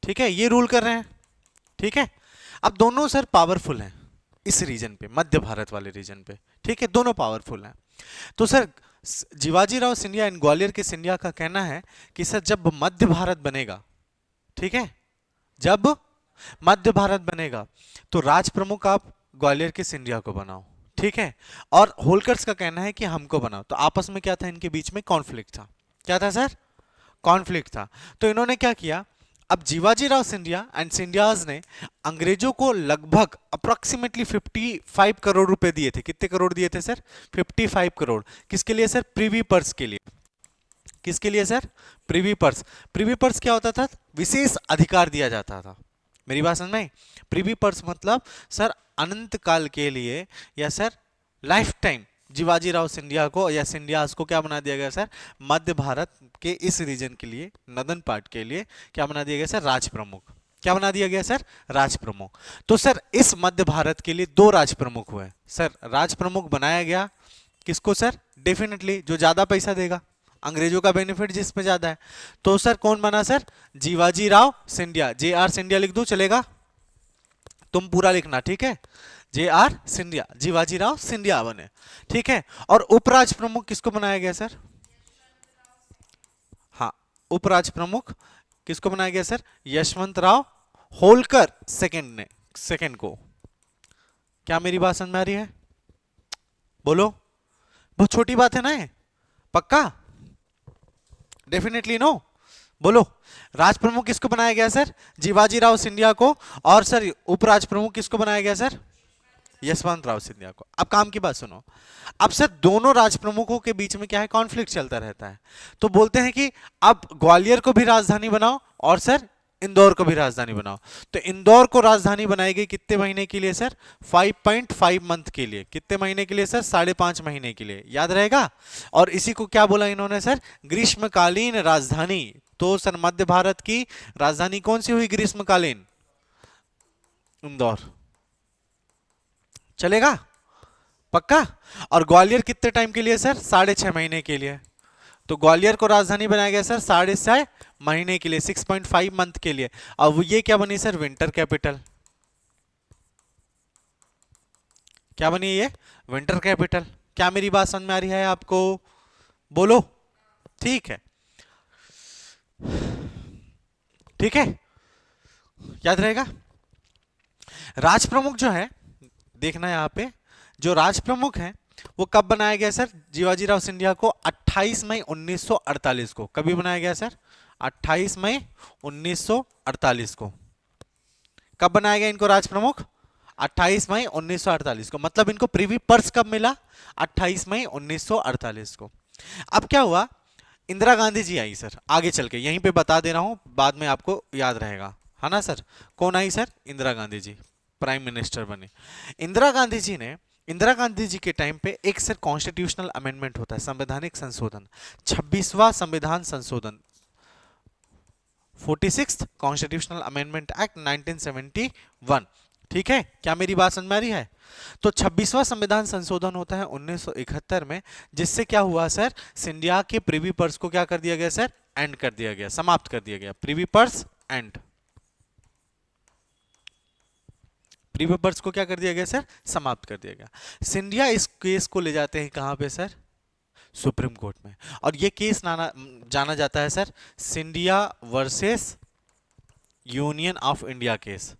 ठीक है, ये रूल कर रहे हैं। ठीक है, अब दोनों सर पावरफुल हैं इस रीजन पे, मध्य भारत वाले रीजन पे। ठीक है, दोनों पावरफुल हैं। तो सर जीवाजी राव सिंधिया एंड ग्वालियर के सिंधिया का कहना है कि सर जब मध्य भारत बनेगा, ठीक है, जब मध्य भारत बनेगा तो राज प्रमुख आप ग्वालियर के सिंधिया को बनाओ। ठीक है, और होलकर्स का कहना है कि हमको बनाओ। तो आपस में क्या था, इनके बीच में कॉन्फ्लिक्ट था। क्या था सर? कॉन्फ्लिक्ट था। तो इन्होंने क्या किया, अब जीवाजी राव सिंधिया एंड सिंधियाज ने अंग्रेजों को लगभग अप्रोक्सीमेटली 55 करोड़ रुपए दिए थे। कितने करोड़ दिए थे सर? 55 करोड़। किसके लिए सर? प्रिवी पर्स के लिए। किसके लिए sir? Privy purse. Privy purse क्या होता था? विशेष अधिकार दिया जाता था। मेरी बात समझ में आई? प्रिवी पर्स मतलब सर अनंत काल के लिए या sir life time Jiwaji Rao Scindia को या सिंधियाज को क्या बना दिया गया सर? मध्य भारत के इस रीजन के लिए, नदन पार्ट के लिए क्या बना दिया गया सर? राज प्रमुख। क्या बना दिया गया सर? राज प्रमुख। तो सर इस मध्य भारत के लिए दो राज प्रमुख हुए सर। राज प्रमुख बनाया गया किसको सर? डेफिनेटली जो ज्यादा पैसा देगा, अंग्रेजों का बेनिफिट जिसमें ज्यादा है। तो सर कौन बना sir? Jiwaji Rao Scindia. J are Scindia लिख दूं, चलेगा? तुम पूरा लिखना, ठीक है? जे आर सिंधिया, जीवाजी राव सिंधिया बने। ठीक है, और उपराज प्रमुख किसको बनाया गया सर? हाँ, उपराज प्रमुख किसको बनाया गया सर? यशवंत राव होलकर सेकंड ने, सेकंड को। क्या मेरी बात समझ में आ रही है? बोलो। बहुत छोटी बात है ना ये? पक्का? Definitely no. बोलो। राज प्रमुख किसको बनाया गया सर? जीवाजी राव सिंधिया को। और सर उपराज प्रमुख किसको बनाया गया सर? यशवंत राव सिंधिया को। अब काम की बात सुनो। अब सर दोनों राज प्रमुखों के बीच में क्या है? कॉन्फ्लिक्ट चलता रहता है। तो बोलते हैं कि अब ग्वालियर को भी राजधानी बनाओ और सर इंदौर को भी राजधानी बनाओ। तो इंदौर को राजधानी बनाई गई कितने महीने के लिए सर? 5.5 मंथ के लिए। कितने महीने के लिए सर? 5.5 महीने के लिए। याद रहेगा? और इसी को क्या बोला इन्होंने सर? ग्रीष्मकालीन राजधानी। तो सर मध्य भारत की राजधानी कौन सी हुई ग्रीष्मकालीन? इंदौर। चलेगा? पक्का? और ग्वालियर कितने टाइम के लिए सर? 6.5 महीने के लिए। तो ग्वालियर को राजधानी बनाया गया सर 6.5 महीने के लिए, 6.5 मंथ के लिए। अब ये क्या बनी सर? Winter capital. क्या बनी ये? Winter capital. क्या मेरी बात समझ में आ रही है आपको? बोलो। ठीक है, ठीक है, याद रहेगा? राज प्रमुख जो है, देखना यहां पे, जो राज प्रमुख है वो कब बनाया गया सर? जीवाजी राव सिंधिया को 28 मई 1948 को। कभी बनाया गया सर? 28 मई 1948 को। कब बनाया गया इनको राज प्रमुख? 28 मई 1948 को। मतलब इनको प्रिवी पर्स कब मिला? 28 मई 1948 को। अब क्या हुआ? इंदिरा गांधी जी आई सर, आगे चल के यहीं पे बता दे रहा हूं, बाद में आपको याद रहेगा, है ना सर? कौन आई sir? Indira Gandhi ji prime minister बने। इंदिरा गांधी जी ने, इंदिरा गांधी जी के टाइम पे एक सर कॉन्स्टिट्यूशनल अमेंडमेंट होता है, संवैधानिक संशोधन, 26वां संविधान संशोधन, 46th कॉन्स्टिट्यूशनल अमेंडमेंट एक्ट 1971। ठीक है, क्या मेरी बात समझ में आ रही है? तो 26वां संविधान संशोधन होता है 1971 में, जिससे क्या हुआ सर? सिंधिया के प्रिवी पर्स को क्या कर दिया गया सर? एंड कर दिया गया, समाप्त कर दिया गया। Privy purse end. Privy purse को क्या कर दिया गया सर? समाप्त कर दिया गया। सिंधिया इस केस को ले जाते हैं कहां पे सर? सुप्रीम कोर्ट में। और ये केस जाना जाता है sir Scindia versus union of India case.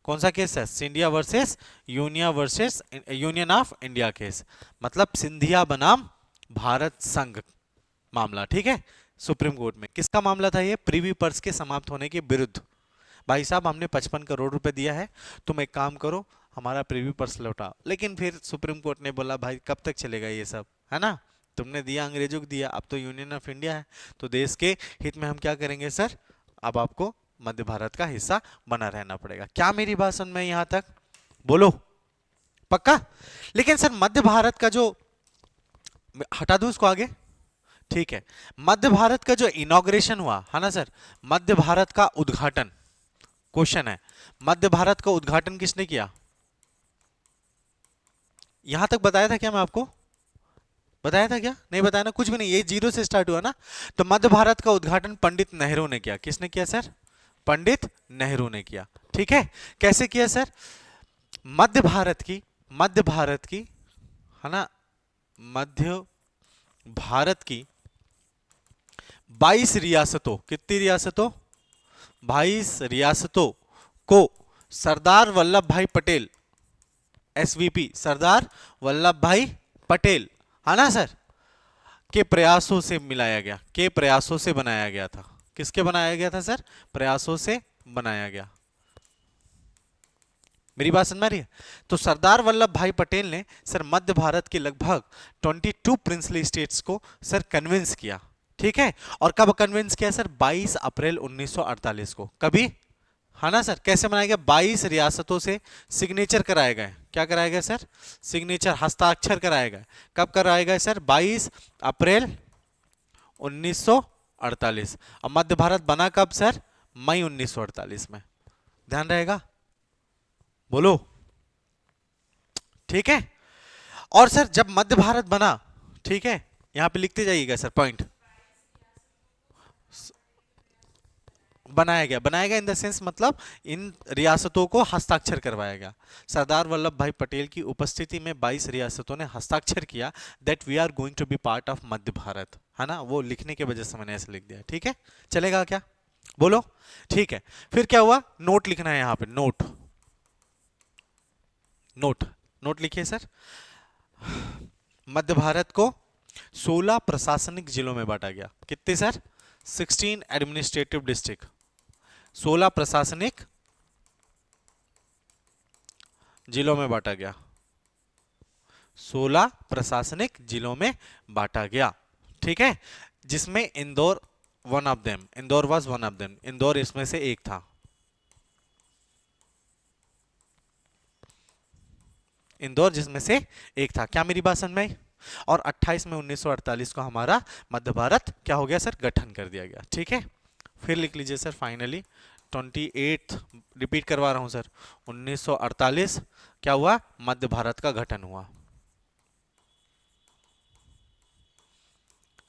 कौन सा केस है? Scindia versus union of India case. मतलब सिंधिया बनाम भारत संघ मामला। ठीक है, सुप्रीम कोर्ट में किसका मामला था ये? प्रिवी पर्स के समाप्त होने के विरुद्ध। भाई साहब हमने 55 करोड़ रुपए दिया है, तुम एक काम करो हमारा प्रिवी पर्स लौटाओ। लेकिन फिर सुप्रीम कोर्ट ने बोला भाई कब तक चलेगा ये सब, है ना? तुमने दिया, अंग्रेजों को दिया, अब तो यूनियन ऑफ इंडिया है, तो देश के हित में हम क्या करेंगे सर? अब आपको मध्य भारत का हिस्सा बना रहना पड़ेगा। क्या मेरी बात समझ में यहां तक? बोलो। पक्का? लेकिन सर मध्य भारत का जो, हटा दूं इसको आगे, ठीक है, मध्य भारत का जो इनॉग्रेशन हुआ है ना सर, मध्य भारत का उद्घाटन, क्वेश्चन है मध्य भारत का उद्घाटन किसने किया? यहां तक बताया था क्या मैं आपको? बताया था क्या? नहीं बताया ना, कुछ भी नहीं, ये जीरो से स्टार्ट हुआ ना। तो मध्य भारत का उद्घाटन पंडित नेहरू ने किया। किसने किया सर? पंडित नेहरू ने किया। ठीक है, कैसे किया सर? मध्य भारत की है ना, मध्य भारत की 22 रियासतों, कितनी रियासतों? 22 रियासतों को सरदार वल्लभ भाई पटेल, एसवीपी, सरदार वल्लभ भाई पटेल, है ना सर, के प्रयासों से मिलाया गया, के प्रयासों से बनाया गया था। किसके बनाया गया था सर? प्रयासों से बनाया गया। मेरी बात समझ में आ रही है? तो सरदार वल्लभ भाई पटेल ने सर मध्य भारत के लगभग 22 प्रिंसली स्टेट्स को सर कन्विंस किया। ठीक है, और कब कन्विंस किया सर? 22 अप्रैल 1948 को। कभी, है ना सर? कैसे बनाया गया? 22 रियासतों से सिग्नेचर कराए गए। क्या कराए गए सर? सिग्नेचर, हस्ताक्षर कराए गए। कब कराए गए सर? 22 अप्रैल 1948। अब मध्य भारत बना कब सर? मई 1948 में। ध्यान रहेगा, बोलो। ठीक है, और सर जब मध्य भारत बना, ठीक है, यहां पे लिखते जाइएगा सर पॉइंट। बनाया गया इन द सेंस, मतलब इन रियासतों को हस्ताक्षर करवाया गया। सरदार वल्लभ भाई पटेल की उपस्थिति में 22 रियासतों ने हस्ताक्षर किया that we are going to be part of Madhya Bharat, है ना, वो लिखने की वजह से मैंने ऐसे लिख दिया। ठीक है, चलेगा क्या? बोलो। ठीक है, फिर क्या हुआ? नोट लिखना है यहां पे, नोट, नोट, नोट लिखिए सर। मध्य भारत को 16 प्रशासनिक जिलों में बांटा गया। कितने सर? 16 एडमिनिस्ट्रेटिव डिस्ट्रिक्ट, 16 प्रशासनिक जिलों में बांटा गया, 16 प्रशासनिक जिलों में बांटा गया। ठीक है, जिसमें Indore one of them, Indore was one of them, Indore इसमें से एक था। इंदौर जिसमें से एक था। क्या मेरी बात समझ में आई? और 28 में 1948 को हमारा मध्य भारत क्या हो गया सर? गठन कर दिया गया। ठीक है, फिर लिख लीजिए सर फाइनली 28, रिपीट करवा रहा हूं सर, 1948 क्या हुआ? मध्य भारत का गठन हुआ।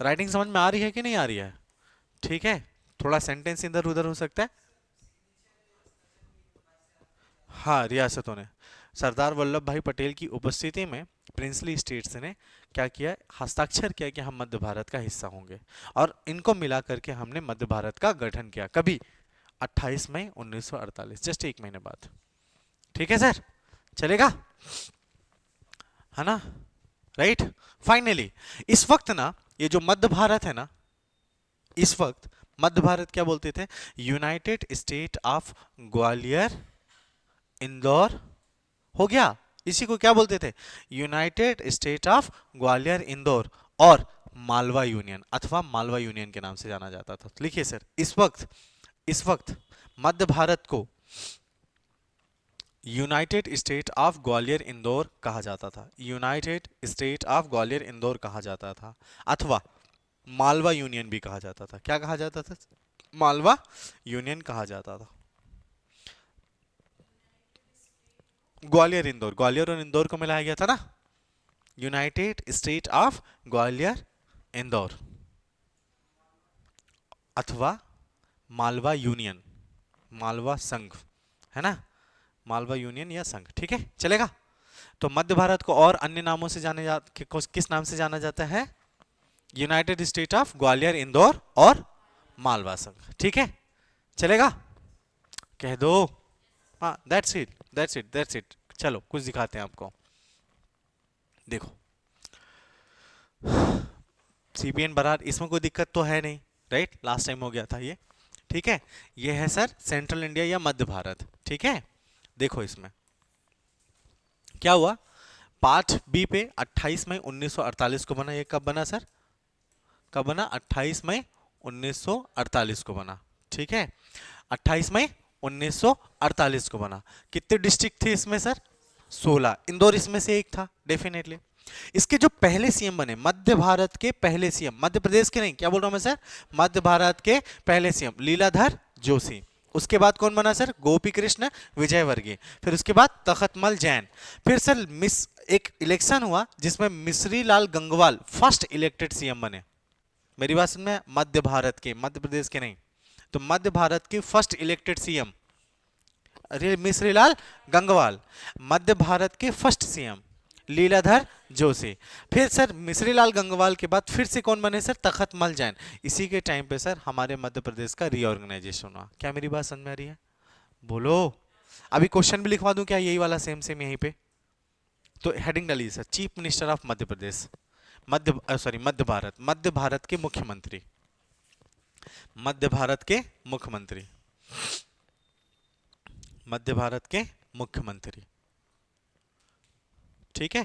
राइटिंग समझ में आ रही है कि नहीं आ रही है? ठीक है, थोड़ा सेंटेंस इधर उधर हो सकता है। हाँ, रियासतों ने सरदार वल्लभ भाई पटेल की उपस्थिति में प्रिंसली स्टेट्स ने क्या किया? हस्ताक्षर किया कि हम मध्य भारत का हिस्सा होंगे, और इनको मिला करके हमने मध्य भारत का गठन किया। कभी? 28 मई 1948, जस्ट एक महीने बाद। ठीक है सर, चलेगा, है ना? राइट, फाइनली इस वक्त ना, ये जो मध्य भारत है ना, इस वक्त मध्य भारत क्या बोलते थे? United state of Gwalior Indore, हो गया। इसी को क्या बोलते थे? United state of Gwalior Indore, और मालवा यूनियन अथवा मालवा यूनियन के नाम से जाना जाता था। लिखिए सर, इस वक्त मध्य भारत को United state of Gwalior Indore कहा जाता था, United state of Gwalior Indore कहा जाता था, अथवा मालवा यूनियन भी कहा जाता था। क्या कहा जाता था? मालवा यूनियन कहा जाता था। ग्वालियर इंदौर, ग्वालियर और इंदौर को मिलाया गया था ना, United state of Gwalior Indore, अथवा मालवा यूनियन, मालवा संघ, है ना, मालवा यूनियन या संघ। ठीक है, चलेगा। तो मध्य भारत को और अन्य नामों से जाने जा किस नाम से जाना जाता है? United state of Gwalior Indore और मालवा संघ। ठीक है, चलेगा, कह दो। हाँ, that's it, that's it, that's it. चलो कुछ दिखाते हैं आपको, देखो। सीपीएन बरार, इसमें कोई दिक्कत तो है नहीं, राइट, लास्ट टाइम हो गया था ये। ठीक है, ये है सर सेंट्रल इंडिया या मध्य भारत। ठीक है, देखो इसमें क्या हुआ? पार्ट बी पे 28 मई 1948 को बना। ये कब बना सर? कब बना? 28 मई 1948 को बना। ठीक है, 28 मई 1948 को बना। कितने डिस्ट्रिक्ट थे इसमें सर? 16। इंदौर इसमें से एक था डेफिनेटली। इसके जो पहले सीएम बने, मध्य भारत के पहले सीएम, मध्य प्रदेश के नहीं, क्या बोल रहा हूं मैं सर? मध्य भारत के पहले सीएम लीलाधर जोशी। उसके बाद कौन बना सर? गोपी कृष्ण विजयवर्गीय। फिर उसके बाद तखतमल जैन। फिर सर एक इलेक्शन हुआ जिसमें Mishri Lal Gangwal first elected CM बने। मेरी बात सुन में? मध्य भारत के, मध्य प्रदेश के नहीं, तो मध्य भारत के फर्स्ट इलेक्टेड सीएम अरे मिश्रीलाल गंगवाल, मध्य भारत के फर्स्ट सीएम लीलाधर जोशी। फिर सर मिश्रीलाल गंगवाल के बाद फिर से कौन बने सर? तखतमल जैन। इसी के टाइम पे सर हमारे मध्य प्रदेश का रीऑर्गेनाइजेशन हुआ। क्या मेरी बात समझ में आ रही है? बोलो। अभी क्वेश्चन भी लिखवा दूं क्या यही वाला सेम सेम यहीं पे? तो हेडिंग डालिए sir, chief minister of Madhya Pradesh, मध्य भारत के मुख्यमंत्री, मध्य भारत के मुख्यमंत्री, मध्य भारत के मुख्यमंत्री। ठीक है।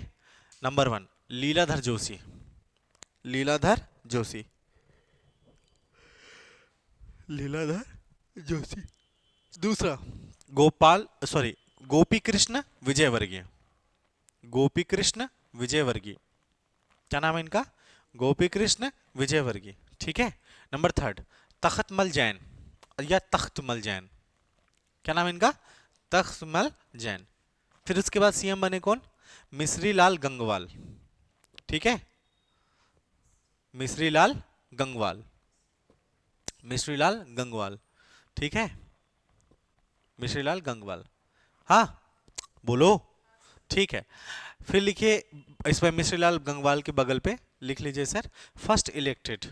नंबर 1 लीलाधर जोशी, लीलाधर जोशी, लीलाधर जोशी। दूसरा गोपी कृष्ण विजयवर्गीय, गोपी कृष्ण विजयवर्गीय। क्या नाम है इनका? गोपी कृष्ण विजयवर्गीय। ठीक है। नंबर 3 तख्तमल जैन या तख्तमल जैन। क्या नाम है इनका? तख्तमल जैन। फिर उसके बाद सीएम बने कौन? मिश्रीलाल गंगवाल। ठीक है, मिश्रीलाल गंगवाल, मिश्रीलाल गंगवाल। ठीक है, मिश्रीलाल गंगवाल। हाँ बोलो। ठीक है। फिर लिखिए इस पर मिश्रीलाल गंगवाल के बगल पे लिख लीजिए सर, फर्स्ट इलेक्टेड,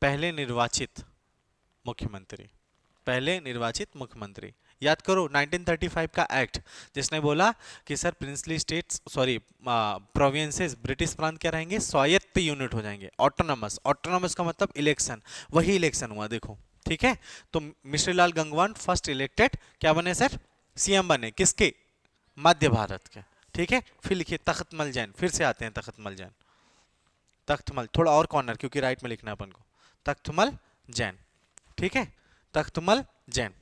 पहले निर्वाचित मुख्यमंत्री, पहले निर्वाचित मुख्यमंत्री। याद करो 1935 का एक्ट जिसने बोला कि sir princely states provinces British प्रांत क्या रहेंगे? स्वायत्त यूनिट हो जाएंगे, ऑटोनॉमस। ऑटोनॉमस का मतलब इलेक्शन, वही इलेक्शन हुआ देखो। ठीक है। तो मिश्रीलाल गंगवाल फर्स्ट इलेक्टेड क्या बने सर? सीएम बने। किसके? मध्य भारत के। ठीक है। फिर लिखिए तख्तमल जैन, फिर से आते हैं तख्तमल जैन, तख्तमल थोड़ा और कॉर्नर क्योंकि राइट में लिखना है अपन को, तख्तमल जैन। ठीक है, तख्तमल जैन।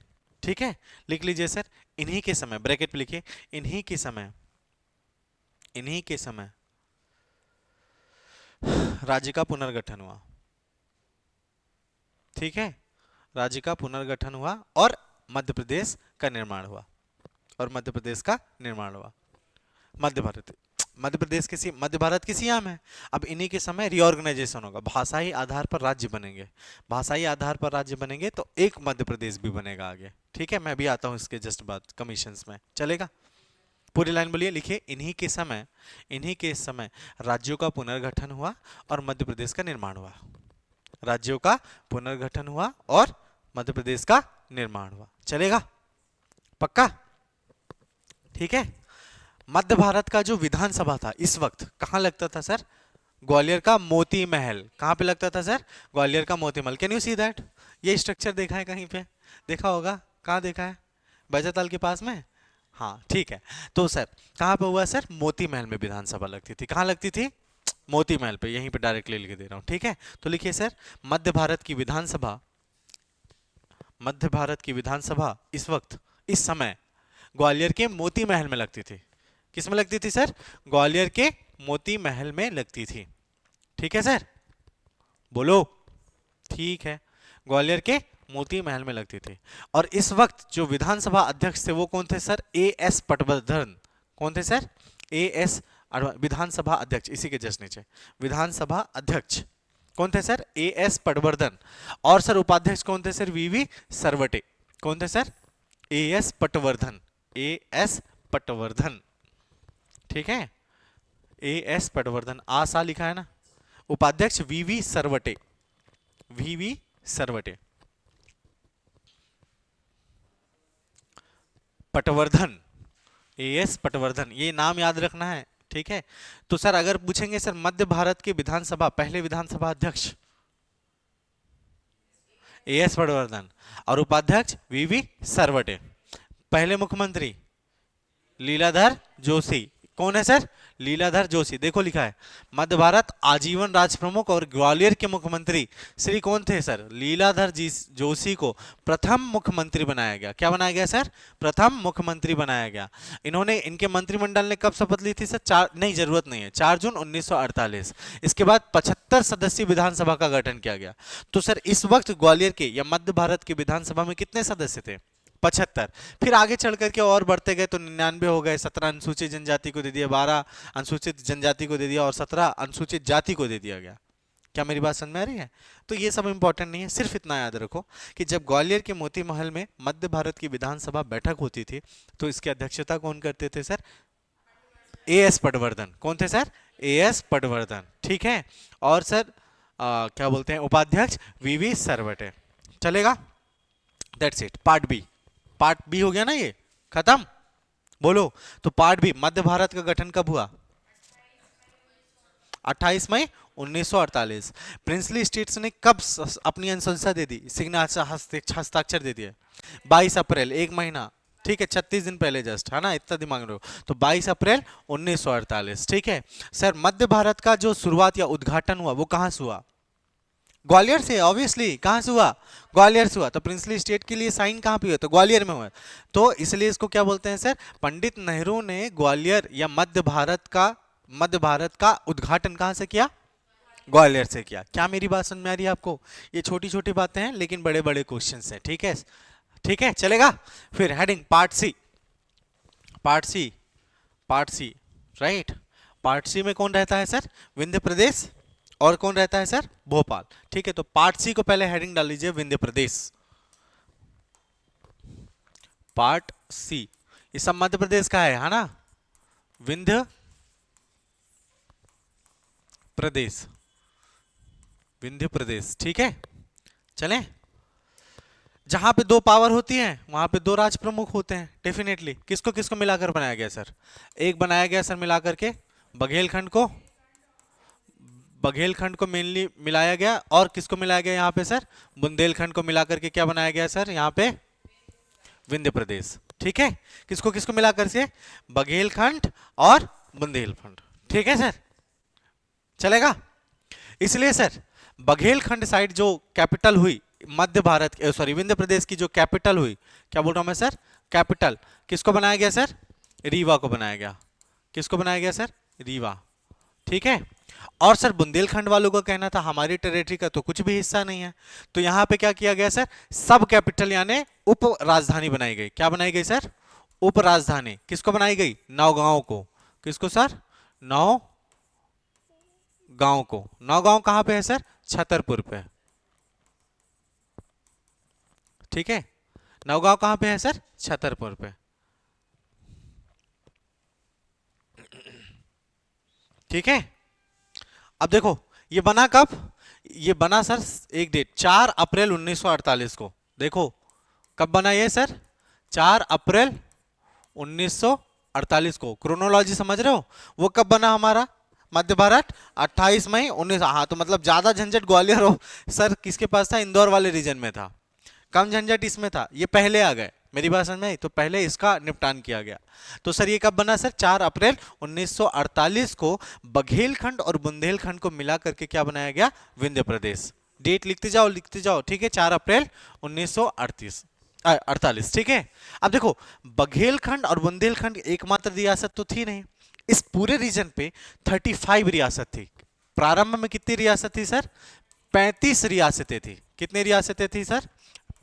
ठीक है, लिख लीजिए सर, इन्हीं के समय, ब्रैकेट पे लिखिए, इन्हीं के समय, इन्हीं के समय राज्य का पुनर्गठन हुआ। ठीक है, राज्य का पुनर्गठन हुआ और मध्य प्रदेश का निर्माण हुआ, और मध्य प्रदेश का निर्माण हुआ। मध्य प्रदेश के मध्य भारत की सीएम है। अब इन्हीं के समय रीऑर्गेनाइजेशन होगा, भाषाई आधार पर राज्य बनेंगे, भाषाई आधार पर राज्य बनेंगे तो एक मध्य प्रदेश भी बनेगा आगे। ठीक है, मैं भी आता हूं इसके जस्ट बाद कमीशंस में, चलेगा? पूरी लाइन बोलिए, लिखिए, इन्हीं के समय, इन्हीं के समय राज्यों का पुनर्गठन हुआ और मध्य प्रदेश का निर्माण हुआ। राज्यों का पुनर्गठन हुआ और मध्य प्रदेश का निर्माण हुआ। चलेगा? पक्का? ठीक है। मध्य भारत का जो विधानसभा था इस वक्त कहां लगता था सर? ग्वालियर का मोती महल। कहां पे लगता था सर? ग्वालियर का Moti Mahal. Can you see that? ये स्ट्रक्चर देखा है कहीं पे? देखा होगा। कहां देखा है? बैजताल के पास में। हाँ ठीक है। तो सर कहां पे हुआ सर? मोती महल में विधानसभा लगती थी। कहां लगती थी? मोती महल पे। यहीं पे डायरेक्टली लिख दे रहा हूं। ठीक है, तो लिखिए सर, मध्य भारत की विधानसभा, मध्य भारत की विधानसभा इस वक्त, इस समय ग्वालियर के मोती महल में लगती थी। किस में लगती थी सर? ग्वालियर के मोती महल में लगती थी। ठीक है सर, बोलो। ठीक है, ग्वालियर के मोती महल में लगती थी। और इस वक्त जो विधानसभा अध्यक्ष थे वो कौन थे सर? A.S. पटवर्धन। कौन थे सर? A.S. विधानसभा अध्यक्ष, इसी के जस्ट नीचे विधानसभा अध्यक्ष कौन थे सर? A.S. पटवर्धन। और सर उपाध्यक्ष कौन थे सर? V.V. सरवटे। कौन थे sir? A.S. Patwardhan, A.S. Patwardhan. ठीक है, A.S. पटवर्धन, आशा लिखा है ना। उपाध्यक्ष V.V. Sarwate, V.V. Sarwate. Patwardhan, A.S. Patwardhan, ये नाम याद रखना है। ठीक है, तो सर अगर पूछेंगे सर मध्य भारत के विधानसभा पहले विधानसभा अध्यक्ष A.S. पटवर्धन और उपाध्यक्ष V.V. सरवटे, पहले मुख्यमंत्री लीलाधर जोशी। कौन है सर? लीलाधर जोशी। देखो लिखा है मध्य भारत आजीवन राज प्रमुख और ग्वालियर के मुख्यमंत्री श्री कौन थे सर? लीलाधर जोशी को प्रथम मुख्यमंत्री बनाया गया। क्या बनाया गया सर? प्रथम मुख्यमंत्री बनाया गया। इन्होंने, इनके मंत्रिमंडल ने कब शपथ ली थी सर? नहीं, जरूरत नहीं है, 4 जून 1948। इसके बाद 75 सदस्यीय विधानसभा का गठन किया गया। तो सर इस वक्त ग्वालियर के या मध्य भारत की विधानसभा में कितने सदस्य थे? 75। फिर आगे चढ़ करके और बढ़ते गए तो 99 हो गए, 17 अनुसूचित जनजाति को दे दिया, 12 अनुसूचित जनजाति को दे दिया और 17 अनुसूचित जाति को दे दिया गया। क्या मेरी बात समझ में आ रही है? तो ये सब इंपॉर्टेंट नहीं है, सिर्फ इतना याद रखो कि जब ग्वालियर के मोती महल में मध्य भारत की विधानसभा बैठक होती थी तो इसकी अध्यक्षता कौन करते थे सर? A S Patwardhan. कौन थे सर? ए एस पटवर्धन, ठीक है। और सर क्या बोलते हैं उपाध्यक्ष? V V Sarwate. चलेगा? That's it. Part B, part B हो गया ना ये, खत्म। बोलो। तो पार्ट बी, मध्य भारत का गठन कब हुआ? 28 मई 1948। प्रिंसली स्टेट्स ने कब अपनी अनुशंसा दे दी, हस्ताक्षर दे दिए? 22 अप्रैल, एक महीना, ठीक है, 36 दिन पहले जस्ट, है ना, इतना दिमाग में रखो। तो 22 अप्रैल 1948, ठीक है। सर मध्य भारत का जो शुरुआत या उद्घाटन हुआ वो कहां से हुआ? ग्वालियर से, ऑब्वियसली। कहां से हुआ? ग्वालियर से हुआ। तो प्रिंसली स्टेट के लिए साइन कहां पे हुआ? तो ग्वालियर में हुआ। तो इसलिए इसको क्या बोलते हैं सर? पंडित नेहरू ने ग्वालियर या मध्य भारत का उद्घाटन कहां से किया? ग्वालियर से किया। क्या मेरी बात समझ में आ रही है आपको? ये छोटी छोटी बातें हैं लेकिन बड़े बड़े क्वेश्चंस हैं, ठीक है। ठीक है, चलेगा। फिर heading part C, part C, part C, right. Part C में कौन रहता है सर? विंध्य प्रदेश। और कौन रहता है सर? भोपाल। ठीक है, तो पार्ट सी को पहले हेडिंग डाल लीजिए विंध्य प्रदेश। पार्ट सी, ये सब मध्य प्रदेश का है ना? विंध्य प्रदेश, विंध्य प्रदेश, ठीक है। चलें। जहां पे दो पावर होती है वहां पे दो राज प्रमुख होते हैं डेफिनेटली। किसको किसको मिलाकर बनाया गया सर? एक बनाया गया सर मिलाकर के बघेलखंड को, बघेलखंड को मेनली मिलाया गया। और किसको मिलाया गया यहाँ पे सर? बुंदेलखंड को मिलाकर के क्या बनाया गया सर यहाँ पे? विंध्य प्रदेश, ठीक है। किसको किसको मिलाकर से? बघेलखंड और बुंदेलखंड, ठीक है सर। चलेगा? इसलिए सर बघेलखंड साइड जो कैपिटल हुई मध्य भारत, सॉरी विंध्य प्रदेश की जो कैपिटल हुई, क्या बोल रहा हूं मैं सर? कैपिटल किसको बनाया गया सर? रीवा को बनाया गया। किसको बनाया गया सर? रीवा, ठीक है। और सर बुंदेलखंड वालों का कहना था हमारी टेरिटरी का तो कुछ भी हिस्सा नहीं है, तो यहां पे क्या किया गया सर? सब कैपिटल यानी उप राजधानी बनाई गई। क्या बनाई गई सर? उप राजधानी। किसको बनाई गई? नौगांव को। किसको सर? नौगांव को। नौगांव कहां पे है सर? छतरपुर पे, ठीक है। नौगांव कहां पे है सर? छतरपुर पे, ठीक है। अब देखो ये बना कब? ये बना सर एक डेट 4 अप्रैल 1948 को। देखो कब बना ये सर? 4 अप्रैल 1948 को। क्रोनोलॉजी समझ रहे हो? वो कब बना हमारा मध्य भारत? 28 मई 19, हाँ तो मतलब ज्यादा झंझट ग्वालियर हो सर किसके पास था? इंदौर वाले रीजन में था। कम झंझट इसमें था, ये पहले आ गए। मेरी बात समझ में आई? तो पहले इसका निपटान किया गया। तो सर ये कब बना सर? 4 अप्रैल 1948 को बघेलखंड और बुंदेलखंड को मिला करके क्या बनाया गया? विंध्य प्रदेश। डेट लिखते जाओ लिखते जाओ, ठीक है। 4 अप्रैल 1948, ठीक है। अब देखो बघेलखंड और बुंदेलखंड एकमात्र रियासत तो थी नहीं, इस पूरे रीजन पे 35 रियासत थी। प्रारंभ में कितनी रियासत थी सर? 35 रियासतें थी। कितनी रियासतें थी सर?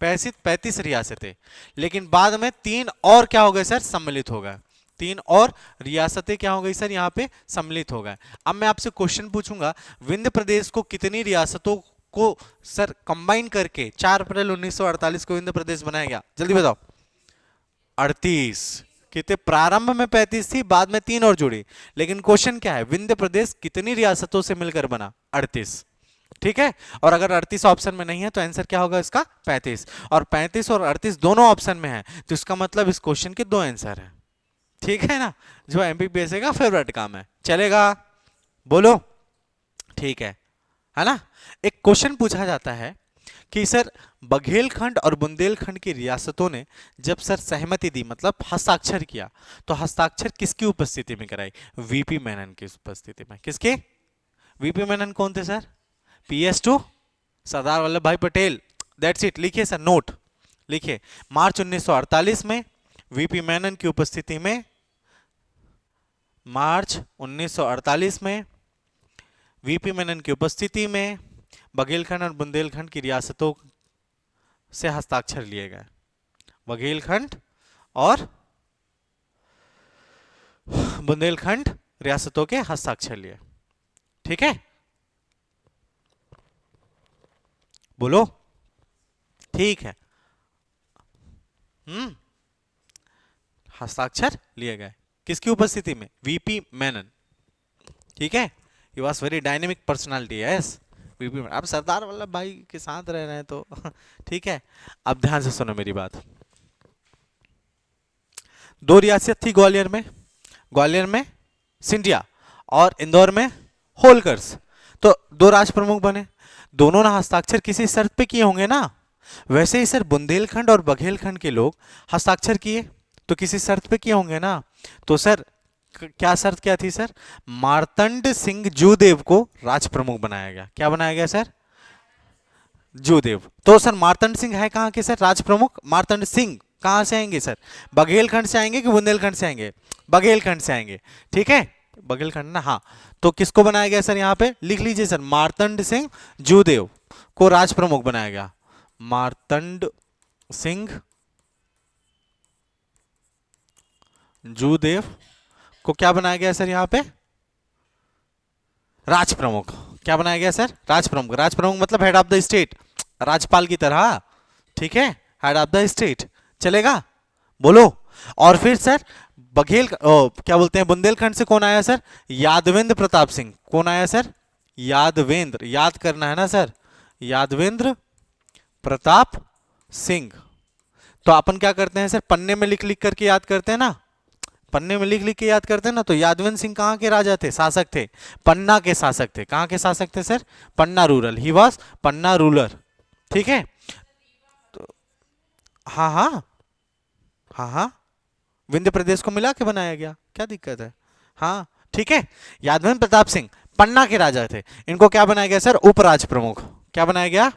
35 रियासतें। लेकिन बाद में 3 और क्या हो गए सर? सम्मिलित हो गए। 3 और रियासतें क्या हो गई सर? यहाँ पे सम्मिलित हो गए। अब मैं आपसे क्वेश्चन पूछूंगा, विंध्य प्रदेश को कितनी रियासतों को सर कंबाइन करके 4 अप्रैल 1948 को विंध्य प्रदेश बनाया गया? जल्दी बताओ। 38। कितने? प्रारंभ में 35 थी, बाद में 3 और जुड़ी। लेकिन क्वेश्चन क्या है? विंध्य प्रदेश कितनी रियासतों से मिलकर बना? 38, ठीक है। और अगर 38 ऑप्शन में नहीं है तो आंसर क्या होगा इसका? 35। और 35 और 38 दोनों ऑप्शन में है, तो इसका मतलब इस क्वेश्चन के 2 आंसर है, ठीक है ना। जो एमपीपीएससी का फेवरेट काम है। चलेगा? बोलो, ठीक है ना। एक क्वेश्चन पूछा जाता है कि सर बघेलखंड और बुंदेलखंड की रियासतों ने जब सर सहमति दी, मतलब हस्ताक्षर किया, तो हस्ताक्षर किसकी उपस्थिति में कराई? वीपी मेनन की उपस्थिति में। किसके? वीपी मेनन कौन थे sir? PS2 Sardar Vallabh Bhai Patel. That's it. लिखिए सर, नोट लिखिए। मार्च 1948 में वीपी मेनन की उपस्थिति में, मार्च 1948 में वीपी मेनन की उपस्थिति में बघेलखंड और बुंदेलखंड की रियासतों से हस्ताक्षर लिए गए। बघेलखंड और बुंदेलखंड रियासतों के हस्ताक्षर लिए, ठीक है। बोलो। ठीक है। हम्म। हस्ताक्षर लिए गए किसकी उपस्थिति में? वीपी मेनन। ठीक है, he was very dynamic personality, yes. VP Menon. अब सरदार वल्लभ भाई के साथ रह रहे हैं तो ठीक है। अब ध्यान से सुनो मेरी बात। दो रियासत थी ग्वालियर में, ग्वालियर में सिंधिया और इंदौर में होलकर्स। तो दो राज प्रमुख बने, दोनों ने हस्ताक्षर किसी शर्त पे किए होंगे ना। वैसे ही सर बुंदेलखंड और बघेलखंड के लोग हस्ताक्षर किए तो किसी शर्त पे किए होंगे ना। तो सर क्या शर्त क्या थी सर? मार्तंड सिंह जूदेव को राज प्रमुख बनाया गया। क्या बनाया गया सर? जूदेव। तो सर मार्तंड सिंह है कहाँ के सर राज प्रमुख? मार्तंड सिंह कहाँ से आएंगे सर? बघेलखंड से आएंगे कि बुंदेलखंड से आएंगे? बघेलखंड से आएंगे। ठीक है, बघेलखंड ना, हाँ। तो किसको बनाया गया सर? यहाँ पे लिख लीजिए सर, मार्तंड सिंह जूदेव को राज प्रमुख बनाया गया। मार्तंड सिंह जूदेव को क्या बनाया गया सर? यहाँ पे राज प्रमुख। क्या बनाया गया सर? राज प्रमुख। राज प्रमुख मतलब हेड ऑफ द स्टेट, राज्यपाल की तरह। ठीक है, हेड ऑफ द स्टेट चलेगा, बोलो। और फिर सर क्या बोलते हैं, बुंदेलखंड से कौन आया सर? यादवेंद्र प्रताप सिंह। कौन आया सर? यादवेंद्र, याद करना है ना सर, यादवेंद्र प्रताप सिंह। तो अपन क्या करते हैं सर, पन्ने में लिख लिख करके याद करते हैं ना, पन्ने में लिख लिख के याद करते हैं ना। तो यादवेंद्र सिंह कहाँ के राजा थे, शासक थे? पन्ना के शासक थे। कहाँ के शासक थे sir? Panna rural, he was Panna ruler. ठीक है, तो हाँ हाँ, हाँ हाँ, विंध्य प्रदेश को मिला के बनाया गया, क्या दिक्कत है? हाँ ठीक है। यादवेंद्र प्रताप सिंह पन्ना के राजा थे, इनको क्या बनाया गया सर? उपराज प्रमुख। क्या बनाया गया?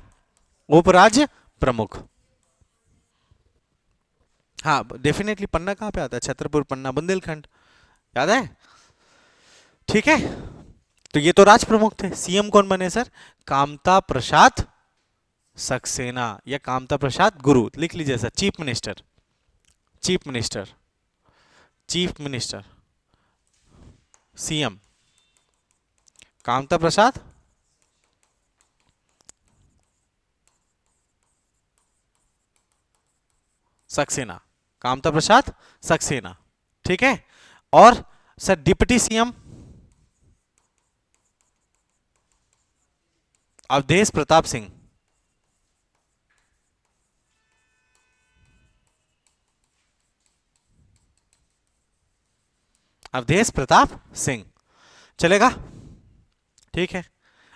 उपराज प्रमुख। हाँ डेफिनेटली, पन्ना कहाँ पे आता है? छतरपुर पन्ना बुंदेलखंड, याद है? ठीक है, तो ये तो राज प्रमुख थे। सीएम कौन बने सर? कामता प्रसाद सक्सेना या कामता प्रसाद गुरु, लिख लीजिए sir. Chief minister, chief minister, chief minister, CM Kamta Prasad Saxena, Kamta Prasad Saxena. ठीक है, और sir deputy CM Awadhesh Pratap Singh. Awadhesh Pratap Singh चलेगा, ठीक है।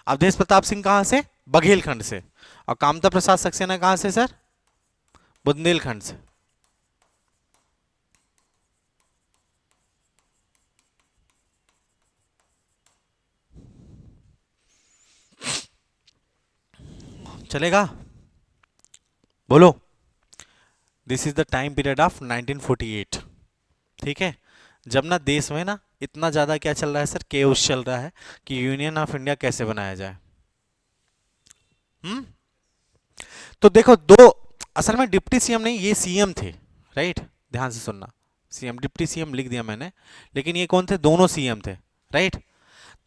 अवधेश प्रताप सिंह कहां से? बघेलखंड से। और कामता प्रसाद सक्सेना कहां से सर? बुंदेलखंड से। चलेगा, बोलो। This is the time period of 1948। ठीक है, जब ना देश में ना इतना ज्यादा क्या चल रहा है सर, केओस चल रहा है कि यूनियन ऑफ इंडिया कैसे बनाया जाए। हम्म। तो देखो, दो असल में डिप्टी सीएम नहीं, ये सीएम थे, राइट? ध्यान से सुनना, सीएम डिप्टी सीएम लिख दिया मैंने, लेकिन ये कौन थे? दोनों सीएम थे, राइट?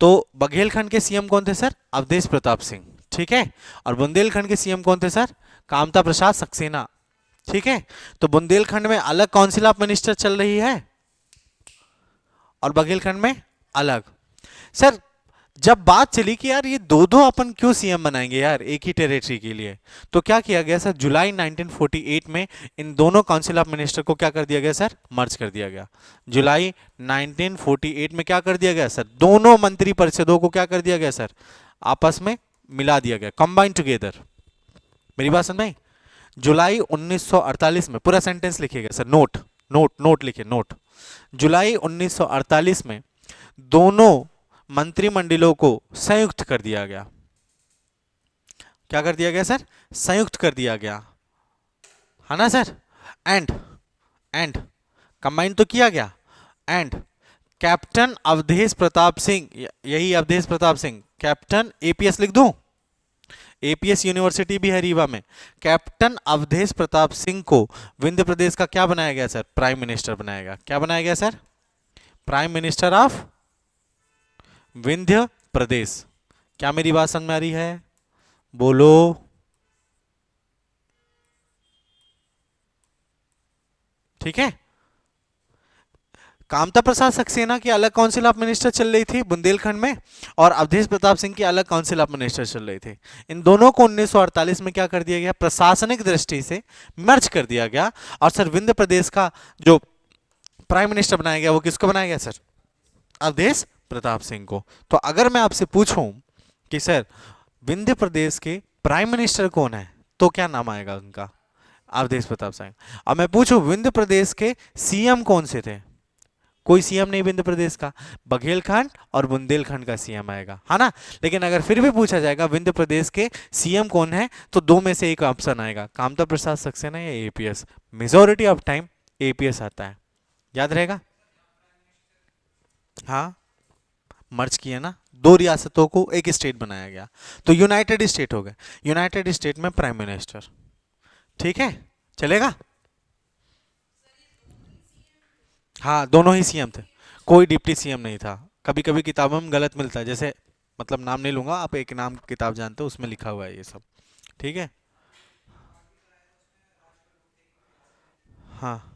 तो बघेलखंड के सीएम कौन थे सर? अवधेश प्रताप सिंह। ठीक है, और बुंदेलखंड के सीएम कौन थे सर? कामता प्रसाद सक्सेना। ठीक है, तो बुंदेलखंड में अलग काउंसिल ऑफ मिनिस्टर चल रही है और बघेलखंड में अलग। सर जब बात चली कि यार ये दो दो अपन क्यों सीएम बनाएंगे यार एक ही टेरिटरी के लिए, तो क्या किया गया सर, जुलाई 1948 में इन दोनों काउंसिल ऑफ मिनिस्टर को क्या कर दिया गया सर? मर्ज कर दिया गया। जुलाई 1948 में क्या कर दिया गया सर? दोनों मंत्री परिषदों को क्या कर दिया गया सर? आपस में मिला दिया गया, कंबाइन टुगेदर। मेरी बात समझ में आई? जुलाई 1948 में, पूरा सेंटेंस लिखिएगा सर, नोट नोट नोट लिखिए, नोट। जुलाई 1948 में दोनों मंत्रिमंडलों को संयुक्त कर दिया गया। क्या कर दिया गया सर? संयुक्त कर दिया गया, है ना सर? एंड एंड कंबाइन तो किया गया। एंड कैप्टन अवधेश प्रताप सिंह, यही अवधेश प्रताप सिंह, कैप्टन एपीएस लिख दूं, एपीएस यूनिवर्सिटी भी है रीवा में। कैप्टन अवधेश प्रताप सिंह को विंध्य प्रदेश का क्या बनाया गया सर? प्राइम मिनिस्टर बनाया गया। क्या बनाया गया sir? Prime minister of Vindhya Pradesh. क्या मेरी बात समझ में आ रही है? बोलो। ठीक है। कामता प्रसाद सक्सेना की अलग काउंसिल ऑफ मिनिस्टर चल रही थी बुंदेलखंड में, और अवधेश प्रताप सिंह की अलग काउंसिल ऑफ मिनिस्टर चल रही थी। इन दोनों को 1948 में क्या कर दिया गया, प्रशासनिक दृष्टि से मर्ज कर दिया गया। और सर विंध्य प्रदेश का जो प्राइम मिनिस्टर बनाया गया वो किसको बनाया गया सर, अवधेश प्रताप सिंह को। तो अगर मैं आपसे पूछूं कि सर विंध्य प्रदेश के प्राइम मिनिस्टर कौन है, तो क्या नाम आएगा उनका, अवधेश प्रताप सिंह। और मैं पूछूं विंध्य प्रदेश के सीएम कौन से थे, कोई सीएम नहीं विंध्य प्रदेश का, बघेलखंड और बुंदेलखंड का सीएम आएगा, है ना। लेकिन अगर फिर भी पूछा जाएगा विंध्य प्रदेश के सीएम कौन है, तो दो में से एक ऑप्शन आएगा, कामता प्रसाद सक्सेना या APS. Majority of time APS आता है, याद रहेगा। हाँ, मर्ज किया ना, दो रियासतों को एक स्टेट बनाया गया, तो यूनाइटेड स्टेट हो गए। यूनाइटेड स्टेट में प्राइम मिनिस्टर, ठीक है, चलेगा। हाँ, दोनों ही सीएम थे, कोई डिप्टी सीएम नहीं था। कभी कभी किताबों में गलत मिलता है, जैसे मतलब नाम नहीं लूंगा, आप एक नाम किताब जानते हो उसमें लिखा हुआ है ये सब, ठीक है। हाँ,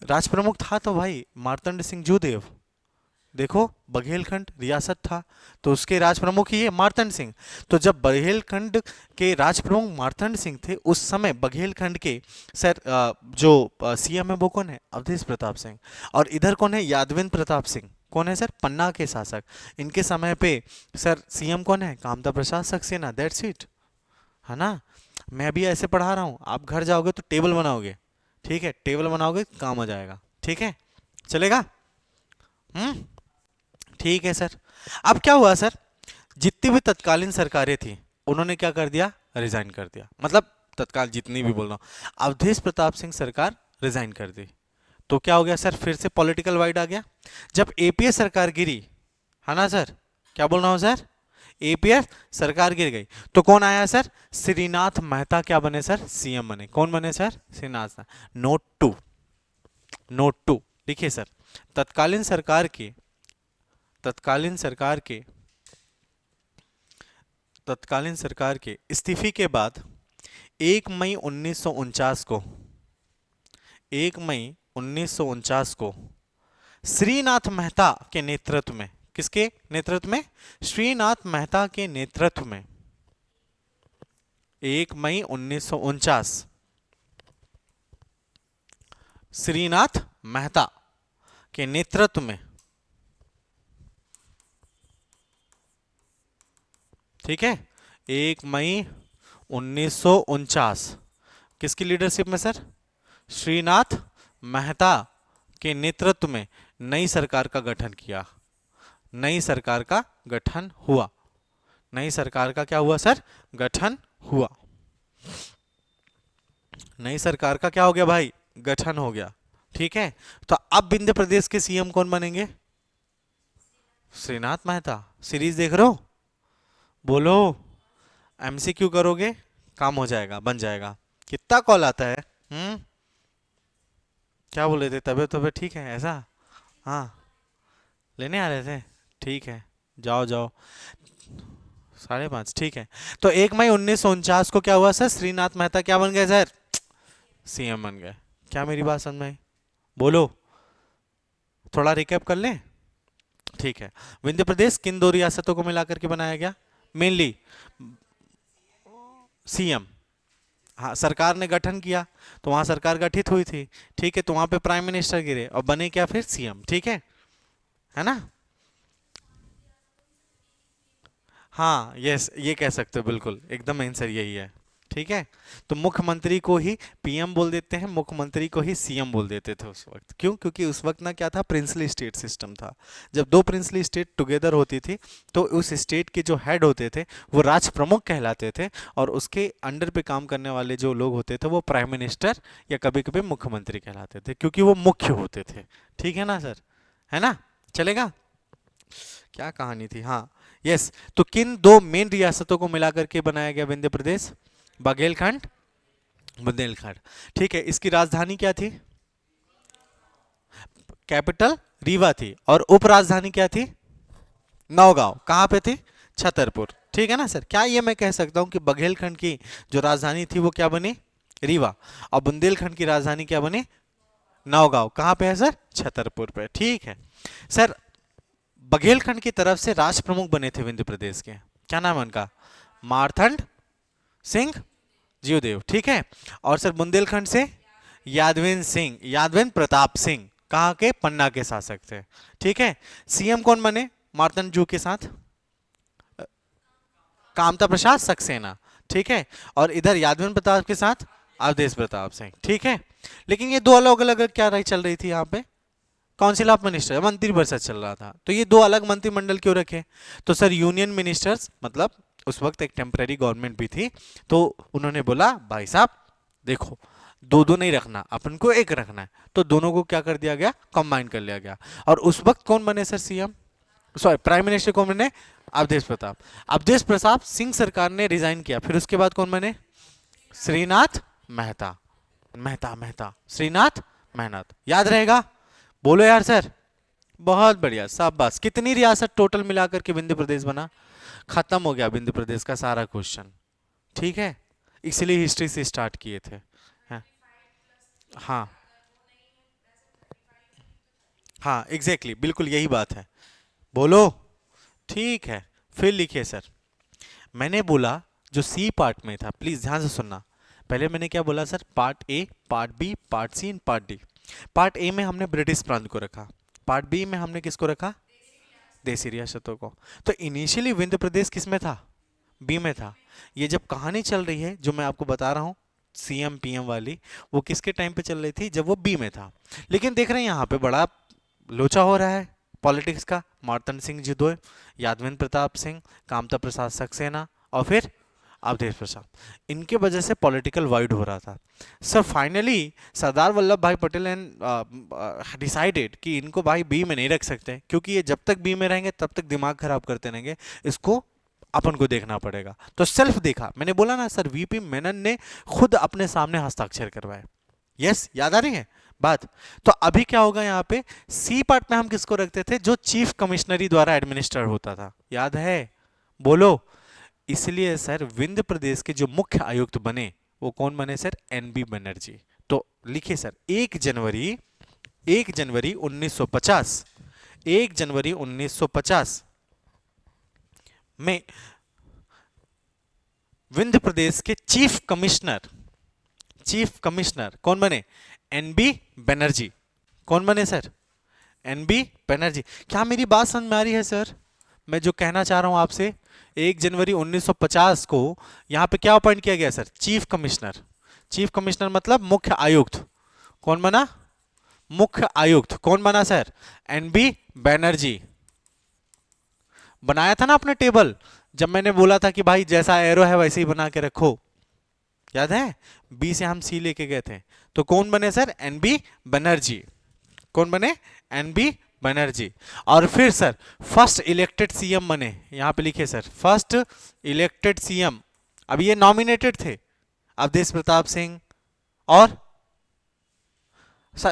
राज प्रमुख था तो भाई मार्तंड सिंह जूदेव, देखो बघेलखंड रियासत था तो उसके राज प्रमुख ही है मार्तंड सिंह। तो जब बघेलखंड के राज प्रमुख मार्तंड सिंह थे उस समय बघेलखंड के सर जो सीएम है वो कौन है, अवधेश प्रताप सिंह। और इधर कौन है, यादवेंद्र प्रताप सिंह, कौन है सर, पन्ना के शासक। इनके समय पे सर सीएम कौन है, कामता प्रसाद सक्सेना, दैट्स इट, है ना। मैं भी ऐसे पढ़ा रहा हूँ, आप घर जाओगे तो टेबल बनाओगे, ठीक है, टेबल बनाओगे काम आ जाएगा, ठीक है, चलेगा। हम्म, ठीक है सर। अब क्या हुआ सर, जितनी भी तत्कालीन सरकारें थी उन्होंने क्या कर दिया, रिजाइन कर दिया, मतलब तत्काल जितनी भी बोल रहा हूँ, अवधेश प्रताप सिंह सरकार रिजाइन कर दी। तो क्या हो गया सर, फिर से पॉलिटिकल वाइड आ गया। जब एपीएस सरकार गिरी, है ना सर, क्या बोल रहा हूँ सर, एपीएस सरकार गिर गई तो कौन आया सर, श्रीनाथ मेहता क्या बने सर, सीएम बने। कौन बने sir, Srinath. Note two, note two लिखिए सर, तत्कालीन सरकार की तत्कालीन सरकार के तत्कालीन सरकार के इस्तीफे के बाद 1 मई 1949 को 1 मई 1949 को श्रीनाथ मेहता के नेतृत्व में, किसके नेतृत्व में, श्रीनाथ मेहता के नेतृत्व में 1 मई 1949 श्रीनाथ मेहता के नेतृत्व में, ठीक है, 1 मई 1949 किसकी लीडरशिप में सर, श्रीनाथ मेहता के नेतृत्व में नई सरकार का गठन किया, नई सरकार का गठन हुआ, नई सरकार का क्या हुआ सर, गठन हुआ, नई सरकार का क्या हो गया भाई, गठन हो गया, ठीक है। तो अब विंध्य प्रदेश के सीएम कौन बनेंगे, श्रीनाथ मेहता। सीरीज देख रहे हो, बोलो, एमसीक्यू करोगे काम हो जाएगा, बन जाएगा। कितना कॉल आता है, क्या बोल रहे थे, तबीयत तबीयत ठीक है ऐसा, हाँ, लेने आ रहे थे, ठीक है, जाओ जाओ, 5:30, ठीक है। तो 1 मई 1949 को क्या हुआ सर, श्रीनाथ मेहता क्या बन गए सर, सीएम बन गए। क्या मेरी बात समझ में आई, बोलो, थोड़ा रिकैप कर लें, ठीक है। विंध्य प्रदेश किन दो रियासतों को मिलाकर के बनाया गया, मेनली सीएम, हाँ, सरकार ने गठन किया तो वहां सरकार गठित हुई थी, ठीक है, तो वहां पे प्राइम मिनिस्टर गिरे और बने क्या फिर सीएम, ठीक है ना। हाँ, यस, ये कह सकते हो, बिल्कुल एकदम आंसर यही है, ठीक है। तो मुख्यमंत्री को ही पीएम बोल देते हैं, मुख्यमंत्री को ही सीएम बोल देते थे उस वक्त, क्यों, क्योंकि उस वक्त ना क्या था, प्रिंसली स्टेट सिस्टम था। जब दो प्रिंसली स्टेट टुगेदर होती थी तो उस स्टेट के जो हेड होते थे वो राज प्रमुख कहलाते थे, और उसके अंडर पे काम करने वाले जो लोग होते थे वो प्राइम मिनिस्टर या कभी कभी मुख्यमंत्री कहलाते थे, क्योंकि वो मुख्य होते थे, ठीक है ना सर, है ना, चलेगा। क्या कहानी थी, हाँ, यस। तो किन दो मेन रियासतों को मिलाकर के बनाया गया विंध्य प्रदेश, बघेलखंड, बुंदेलखंड, ठीक है। इसकी राजधानी क्या थी, कैपिटल रीवा थी, और उपराजधानी क्या थी, नौगांव। कहाँ पे थी, छतरपुर, ठीक है ना सर। क्या ये मैं कह सकता हूँ कि बघेलखंड की जो राजधानी थी वो क्या बनी, रीवा, और बुंदेलखंड की राजधानी क्या बनी, नौगांव कहाँ पे है सर? छतरपुर पे, ठीक है सर। बघेलखंड की तरफ से राष्ट्र प्रमुख बने थे विंध्य प्रदेश के, क्या नाम है उनका? मारथंड सिंह जीवदेव, ठीक है। और सर बुंदेलखंड से यादवेंद्र सिंह, यादवेंद्र प्रताप सिंह, कहाँ के? पन्ना के शासक थे, ठीक है। सीएम कौन बने मार्तंड जू के साथ? कामता प्रसाद सक्सेना, ठीक है। और इधर यादवेंद्र प्रताप के साथ अवधेश प्रताप सिंह, ठीक है। लेकिन ये दो अलग अलग क्या रही चल रही थी यहाँ पे? काउंसिल ऑफ मिनिस्टर, मंत्रिपरिषद चल रहा था, तो ये दो अलग मंत्रिमंडल क्यों रखे? तो सर यूनियन मिनिस्टर्स, मतलब उस वक्त एक टेम्पररी गवर्नमेंट भी थी, तो उन्होंने बोला भाई साहब देखो, दो दो नहीं रखना, अपन को एक रखना है, तो दोनों को क्या कर दिया गया? कंबाइन कर लिया गया। और उस वक्त कौन बने sir CM, sorry prime minister कौन बने? अवधेश प्रताप। अवधेश प्रताप सिंह सरकार ने रिजाइन किया, फिर उसके बाद कौन बने? श्रीनाथ मेहता, मेहता मेहता श्रीनाथ मेहनत, याद रहेगा? बोलो यार सर। बहुत बढ़िया, शाबाश। कितनी रियासत टोटल मिलाकर के विंध्य प्रदेश बना? खत्म हो गया विंध्य प्रदेश का सारा क्वेश्चन, ठीक है। इसलिए हिस्ट्री से स्टार्ट किए थे। हाँ हाँ हाँ एग्जैक्टली, बिल्कुल यही बात है। बोलो, ठीक है। फिर लिखिए सर, मैंने बोला जो सी पार्ट में था, प्लीज ध्यान से सुनना। पहले मैंने क्या बोला sir? Part A, part B, part C and part D. Part A में हमने ब्रिटिश प्रांत को रखा, पार्ट बी में हमने किसको रखा? देसी रियासतों को। तो इनिशियली विंध्य प्रदेश किस में था? बी में था। ये जब कहानी चल रही है जो मैं आपको बता रहा हूँ, सीएम पीएम वाली, वो किसके टाइम पे चल रही थी? जब वो बी में था। लेकिन देख रहे हैं यहाँ पे बड़ा लोचा हो रहा है पॉलिटिक्स का। मार्तंड सिंह जिदोय, यादवेंद्र प्रताप सिंह, कामता प्रसाद सक्सेना और फिर अवधेश प्रसाद, इनके वजह से पॉलिटिकल वाइड हो रहा था। Sir finally Sardar Vallabh Bhai Patel and decided कि इनको भाई बी में नहीं रख सकते, क्योंकि ये जब तक बी में रहेंगे तब तक दिमाग खराब करते रहेंगे, इसको अपन को देखना पड़ेगा। तो सेल्फ देखा, मैंने बोला ना सर, वीपी मेनन ने खुद अपने सामने हस्ताक्षर करवाए। यस, याद आ रही है बात? तो अभी क्या होगा यहाँ पे? सी पार्ट में हम किसको रखते थे? जो चीफ कमिश्नरी द्वारा एडमिनिस्टर होता था, याद है? बोलो। इसलिए सर विंध्य प्रदेश के जो मुख्य आयुक्त बने वो कौन बने सर? एनबी बनर्जी। तो लिखिए सर, 1 जनवरी 1950, 1 जनवरी 1950 में विंध्य प्रदेश के चीफ कमिश्नर कौन बने? एनबी बनर्जी। कौन बने सर? एनबी बनर्जी। क्या मेरी बात समझ में आ रही है सर? मैं जो कहना चाह रहा हूं आपसे, 1 जनवरी 1950 को यहां पे क्या अपॉइंट किया गया sir? Chief commissioner. Chief commissioner मतलब मुख्य आयुक्त। कौन बना? मुख्य आयुक्त कौन बना सर? एनबी बनर्जी। बनाया था ना आपने टेबल, जब मैंने बोला था कि भाई जैसा एरो है वैसे ही बना के रखो, याद है? बी से हम सी लेके गए थे। तो कौन बने सर? एनबी बनर्जी। कौन बने? एनबी बनर्जी। और फिर सर फर्स्ट इलेक्टेड सीएम बने, यहां पे लिखे सर, फर्स्ट इलेक्टेड सीएम। अब ये नॉमिनेटेड थे, अवधेश प्रताप सिंह और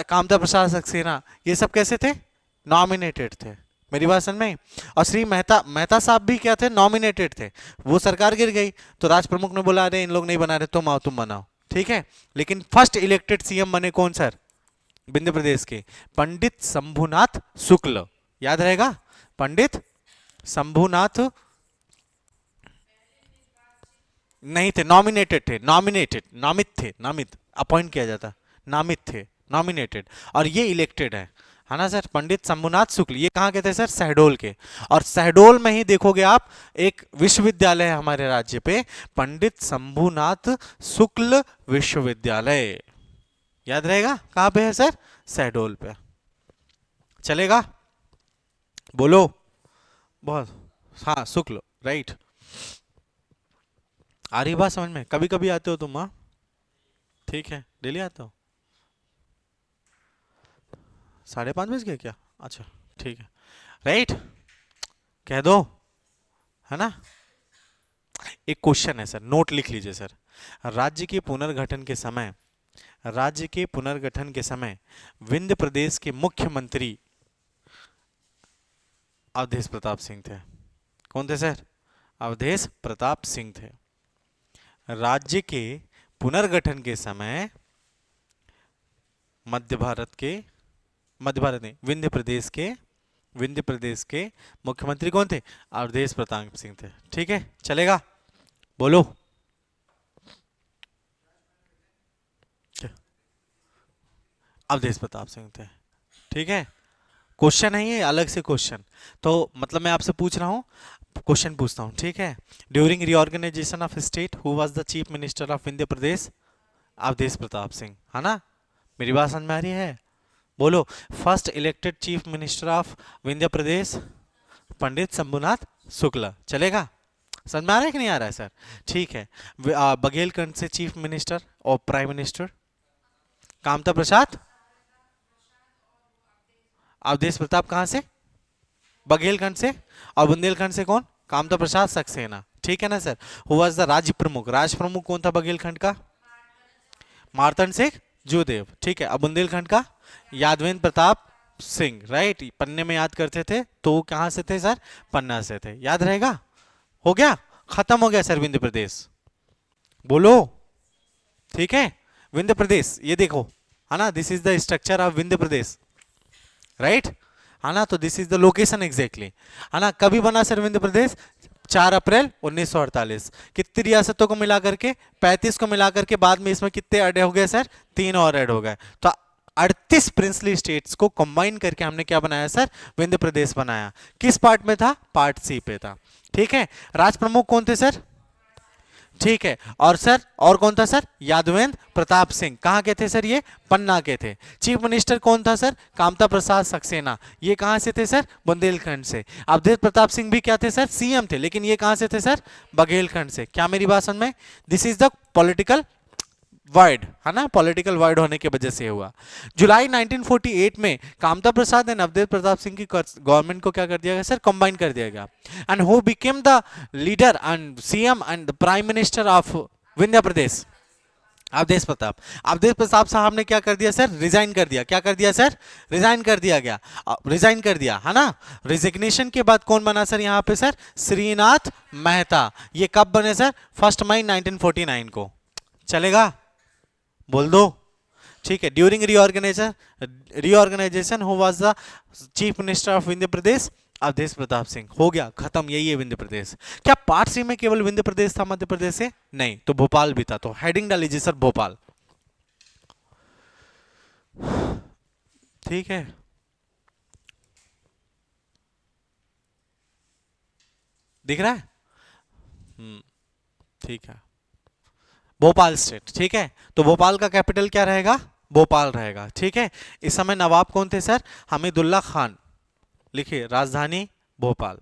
कामता प्रसाद सक्सेना, ये सब कैसे थे? नॉमिनेटेड थे। मेरी बात समझ में आई? और श्री मेहता साहब भी क्या थे? नॉमिनेटेड थे। वो सरकार गिर गई तो राज प्रमुख ने बोला अरे इन लोग नहीं बना रहे, तुम आओ तुम बनाओ, ठीक है। लेकिन फर्स्ट इलेक्टेड सीएम बने कौन सर? विंध्य प्रदेश के पंडित शंभुनाथ शुक्ल, याद रहेगा? पंडित शंभुनाथ नहीं थे, नॉमिनेटेड थे, नॉमिनेटेड, नामित अपॉइंट किया जाता, नामित थे, नॉमिनेटेड। और ये इलेक्टेड है ना सर? पंडित शंभुनाथ शुक्ल, ये कहाँ के थे सर? शहडोल के। और शहडोल में ही देखोगे आप एक विश्वविद्यालय है हमारे राज्य पे, पंडित शंभुनाथ शुक्ल विश्वविद्यालय, याद रहेगा? कहाँ पे है सर? शहडोल पे। चलेगा? बोलो। बहुत, हाँ शुक्ल, राइट। आ रही बात समझ में? कभी कभी आते हो तुम? हाँ ठीक है, डेली आते हो? 5:30 बज गए क्या? अच्छा ठीक है, राइट, कह दो, है ना? एक क्वेश्चन है सर, नोट लिख लीजिए सर। राज्य के पुनर्गठन के समय, राज्य के पुनर्गठन के समय विंध्य प्रदेश के मुख्यमंत्री अवधेश प्रताप सिंह थे। कौन थे सर? अवधेश प्रताप सिंह थे। राज्य के पुनर्गठन के समय मध्य भारत के, मध्य भारत नहीं, विंध्य प्रदेश के मुख्यमंत्री कौन थे? अवधेश प्रताप सिंह थे। ठीक है, चलेगा? बोलो। क्या? अवधेश प्रताप सिंह थे। ठीक है, क्वेश्चन है ये, अलग से क्वेश्चन। तो मतलब मैं आपसे पूछ रहा हूँ, क्वेश्चन पूछता हूँ, ठीक है? During reorganisation of state who was the chief minister of Vindhya Pradesh? Awadhesh Pratap Singh, है ना? मेरी बात समझ में आ रही है? बोलो। First elected chief minister of Vindhya Pradesh, Pandit Shambhunath Shukla. चलेगा? समझ में आ रहा है कि नहीं आ रहा है सर? ठीक है। बघेलखंड से चीफ मिनिस्टर और प्राइम मिनिस्टर? कामता प्रसाद, अवधेश प्रताप कहाँ से? बघेलखंड से। और बुंदेलखंड से कौन? कामता प्रसाद सक्सेना। ठीक है ना सर? हु वाज द राज्य प्रमुख? राज प्रमुख कौन था बघेलखंड का? मार्तंड सिंह जूदेव। ठीक है, अब बुंदेलखंड का? यादवेंद्र प्रताप सिंह। राइट, पन्ने में याद करते थे तो वो कहाँ से थे सर? पन्ना से थे। याद रहेगा? हो गया, खत्म हो गया सर विंध्य प्रदेश। बोलो। ठीक है, विंध्य प्रदेश ये देखो, है ना? This is the structure of Vindhya Pradesh, right? है ना? तो this is the location exactly, है ना? कभी बना सर विंध्य प्रदेश? 4 अप्रैल 1948। कितनी रियासतों को मिला करके? 35 को मिला करके। बाद में इसमें कितने ऐड हो गए सर? 3 और ऐड हो गए। तो 38 प्रिंसली स्टेट्स को कंबाइन करके हमने क्या बनाया सर? विंध्य प्रदेश बनाया। किस पार्ट में था? पार्ट सी पे था। ठीक है, राज प्रमुख कौन थे सर? ठीक है, और सर और कौन था सर? यादवेंद्र प्रताप सिंह। कहाँ के थे सर ये? पन्ना के थे। चीफ मिनिस्टर कौन था सर? कामता प्रसाद सक्सेना। ये कहाँ से थे सर? बुंदेलखंड से। अवधेश प्रताप सिंह भी क्या थे सर? सीएम थे, लेकिन ये कहाँ से थे सर? बघेलखंड से। क्या मेरी बात समझ में? This is the political word, है ना? पॉलिटिकल वर्ड होने की वजह से हुआ। जुलाई 1948 में कामता प्रसाद एंड अवधेश प्रताप सिंह की गवर्नमेंट को क्या कर दिया गया सर? कंबाइन कर दिया गया। And who became the leader and CM and prime minister of Vindhya Pradesh? Awadhesh Pratap. Awadhesh Pratap Sahab ने क्या कर दिया सर? रिजाइन कर दिया। क्या कर दिया सर? रिजाइन कर दिया गया। रिजाइन कर दिया, है ना? रिजिग्नेशन के बाद कौन बना सर यहाँ पे सर? श्रीनाथ मेहता। ये कब बने सर? 1 मई 1949 को। चलेगा? बोल दो। ठीक है, during reorganisation who was the chief minister of Vindhya Pradesh? Awadhesh Pratap Singh. हो गया, खत्म, यही है विंध्य प्रदेश। क्या पार्ट सी में केवल विंध्य प्रदेश था मध्य प्रदेश से? नहीं, तो भोपाल भी था। तो हेडिंग डाल लीजिए सर, भोपाल। ठीक है, दिख रहा है? ठीक है, भोपाल स्टेट। ठीक है, तो भोपाल का कैपिटल क्या रहेगा? भोपाल रहेगा। ठीक है, इस समय नवाब कौन थे सर? हमीदुल्ला खान। लिखिए, राजधानी भोपाल,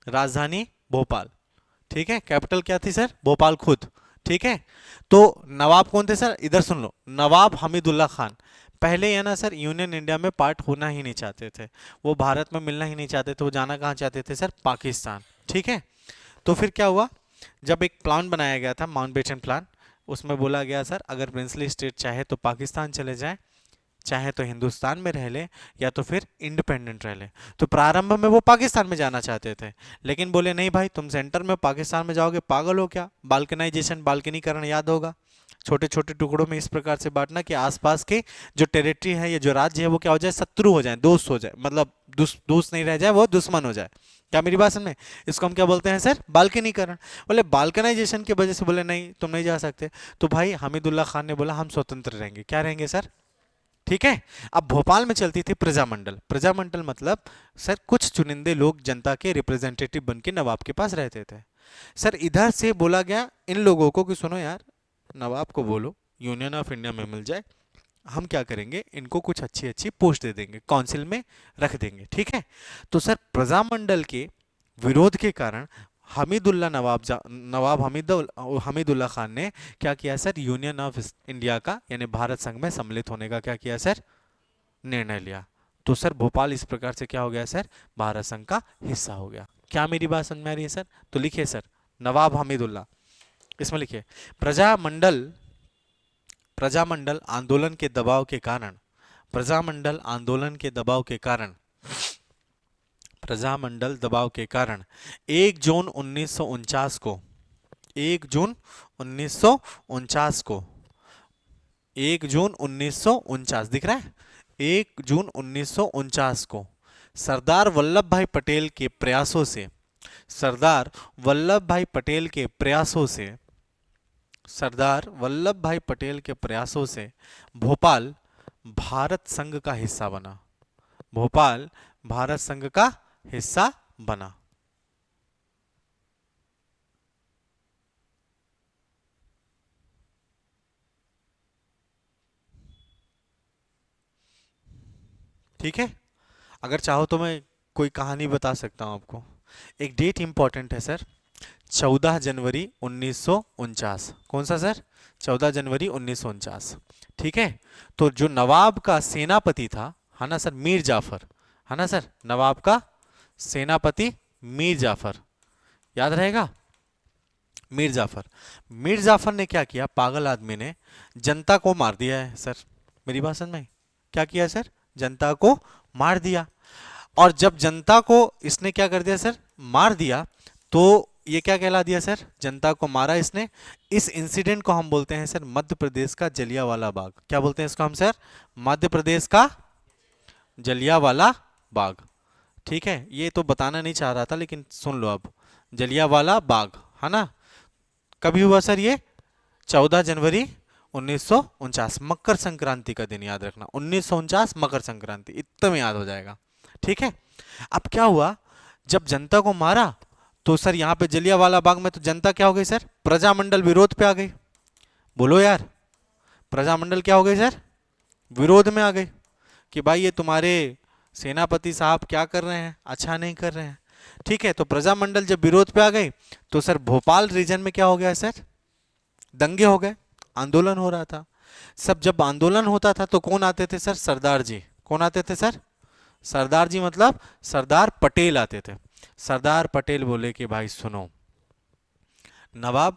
राजधानी भोपाल। ठीक है, कैपिटल क्या थी सर? भोपाल खुद। ठीक है, तो नवाब कौन थे सर? इधर सुन लो, नवाब हमीदुल्ला खान। पहले ये ना सर यूनियन इंडिया में पार्ट होना ही नहीं चाहते थे, वो भारत में मिलना ही नहीं चाहते थे। वो जाना कहाँ चाहते थे सर? पाकिस्तान। ठीक है, तो फिर क्या हुआ? जब एक प्लान बनाया गया था, माउंटबेटन प्लान, उसमें बोला गया सर अगर प्रिंसली स्टेट चाहे तो पाकिस्तान चले जाए, चाहे तो हिंदुस्तान में रह ले, या तो फिर इंडिपेंडेंट रह ले। तो प्रारंभ में वो पाकिस्तान में जाना चाहते थे, लेकिन बोले नहीं भाई, तुम सेंटर में पाकिस्तान में जाओगे, पागल हो क्या? बाल्कनाइजेशन, बाल्कनीकरण याद होगा, छोटे छोटे टुकड़ों में इस प्रकार से बांटना कि आसपास के जो टेरिटरी है या जो राज्य है वो क्या हो जाए? शत्रु हो जाए, दोस्त हो जाए, मतलब दोस्त नहीं रह जाए, वो दुश्मन हो जाए। क्या मेरी बात समझ में? इसको हम क्या बोलते हैं सर? बाल्कनीकरण। बोले बाल्कनाइजेशन की वजह से बोले नहीं तुम नहीं जा सकते। तो भाई हमीदुल्ला खान ने बोला हम स्वतंत्र रहेंगे। क्या रहेंगे सर? ठीक है, अब भोपाल में चलती थी प्रजामंडल। प्रजामंडल मतलब सर कुछ चुनिंदे लोग जनता के रिप्रेजेंटेटिव बन के नवाब के पास रहते थे। सर इधर से बोला गया इन लोगों को कि सुनो यार, नवाब को बोलो यूनियन ऑफ इंडिया में मिल जाए, हम क्या करेंगे, इनको कुछ अच्छी अच्छी पोस्ट दे देंगे, काउंसिल में रख देंगे। ठीक है, तो सर प्रजामंडल के विरोध के कारण नवाब हमीदुल्ला खान ने क्या किया सर? यूनियन ऑफ इंडिया का यानी भारत संघ में सम्मिलित होने का क्या किया सर? निर्णय लिया। तो सर भोपाल इस प्रकार से क्या हो गया सर? भारत संघ का हिस्सा हो गया। क्या मेरी बात समझ में आ रही है सर? तो लिखिए सर, नवाब हमीदुल्ला, इसमें लिखिए प्रजामंडल, प्रजामंडल आंदोलन के दबाव के कारण, प्रजामंडल आंदोलन के दबाव के कारण, प्रजामंडल दबाव के कारण 1 जून 1949 को, 1 जून 1949 को 1 जून 1949 दिख रहा है, 1 जून 1949 को सरदार वल्लभ भाई पटेल के प्रयासों से, सरदार वल्लभ भाई पटेल के प्रयासों से, सरदार वल्लभ भाई पटेल के प्रयासों से भोपाल भारत संघ का हिस्सा बना, भोपाल भारत संघ का हिस्सा बना। ठीक है, अगर चाहो तो मैं कोई कहानी बता सकता हूं आपको। एक डेट इंपॉर्टेंट है सर, 14 जनवरी 1949। कौन सा सर? 14 जनवरी 1949। ठीक है, तो जो नवाब का सेनापति था, है ना सर, मीर जाफर, है ना सर, नवाब का सेनापति मीर जाफर, याद रहेगा, मीर जाफर। मीर जाफर ने क्या किया, पागल आदमी ने जनता को मार दिया है सर, मेरी बात समझ में? क्या किया सर? जनता को मार दिया। और जब जनता को इसने क्या कर दिया सर, मार दिया, तो ये क्या कहला दिया सर, जनता को मारा इसने। इस इंसिडेंट को हम बोलते हैं सर मध्य प्रदेश का जलियांवाला बाग। क्या बोलते हैं इसको हम सर? मध्य प्रदेश का जलियांवाला बाग। ठीक है, ये तो बताना नहीं चाह रहा था लेकिन सुन लो अब, जलियांवाला बाग, है ना। कभी हुआ सर ये? 14 जनवरी 1949, मकर संक्रांति का दिन, याद रखना, 1949 मकर संक्रांति, इतना में याद हो जाएगा। ठीक है, अब क्या हुआ, जब जनता को मारा तो सर यहाँ पे जलियांवाला बाग में तो जनता क्या हो गई सर, प्रजामंडल विरोध पे आ गई। बोलो यार, प्रजामंडल क्या हो गई सर, विरोध में आ गई कि भाई ये तुम्हारे सेनापति साहब क्या कर रहे हैं, अच्छा नहीं कर रहे हैं। ठीक है, तो प्रजामंडल जब विरोध पे आ गई तो सर भोपाल रीजन में क्या हो गया सर, दंगे हो गए, आंदोलन हो रहा था। सब जब आंदोलन होता था तो कौन आते थे सर? सरदार जी। कौन आते थे सर? सरदार जी, मतलब सरदार पटेल आते थे। सरदार पटेल बोले कि भाई सुनो नवाब,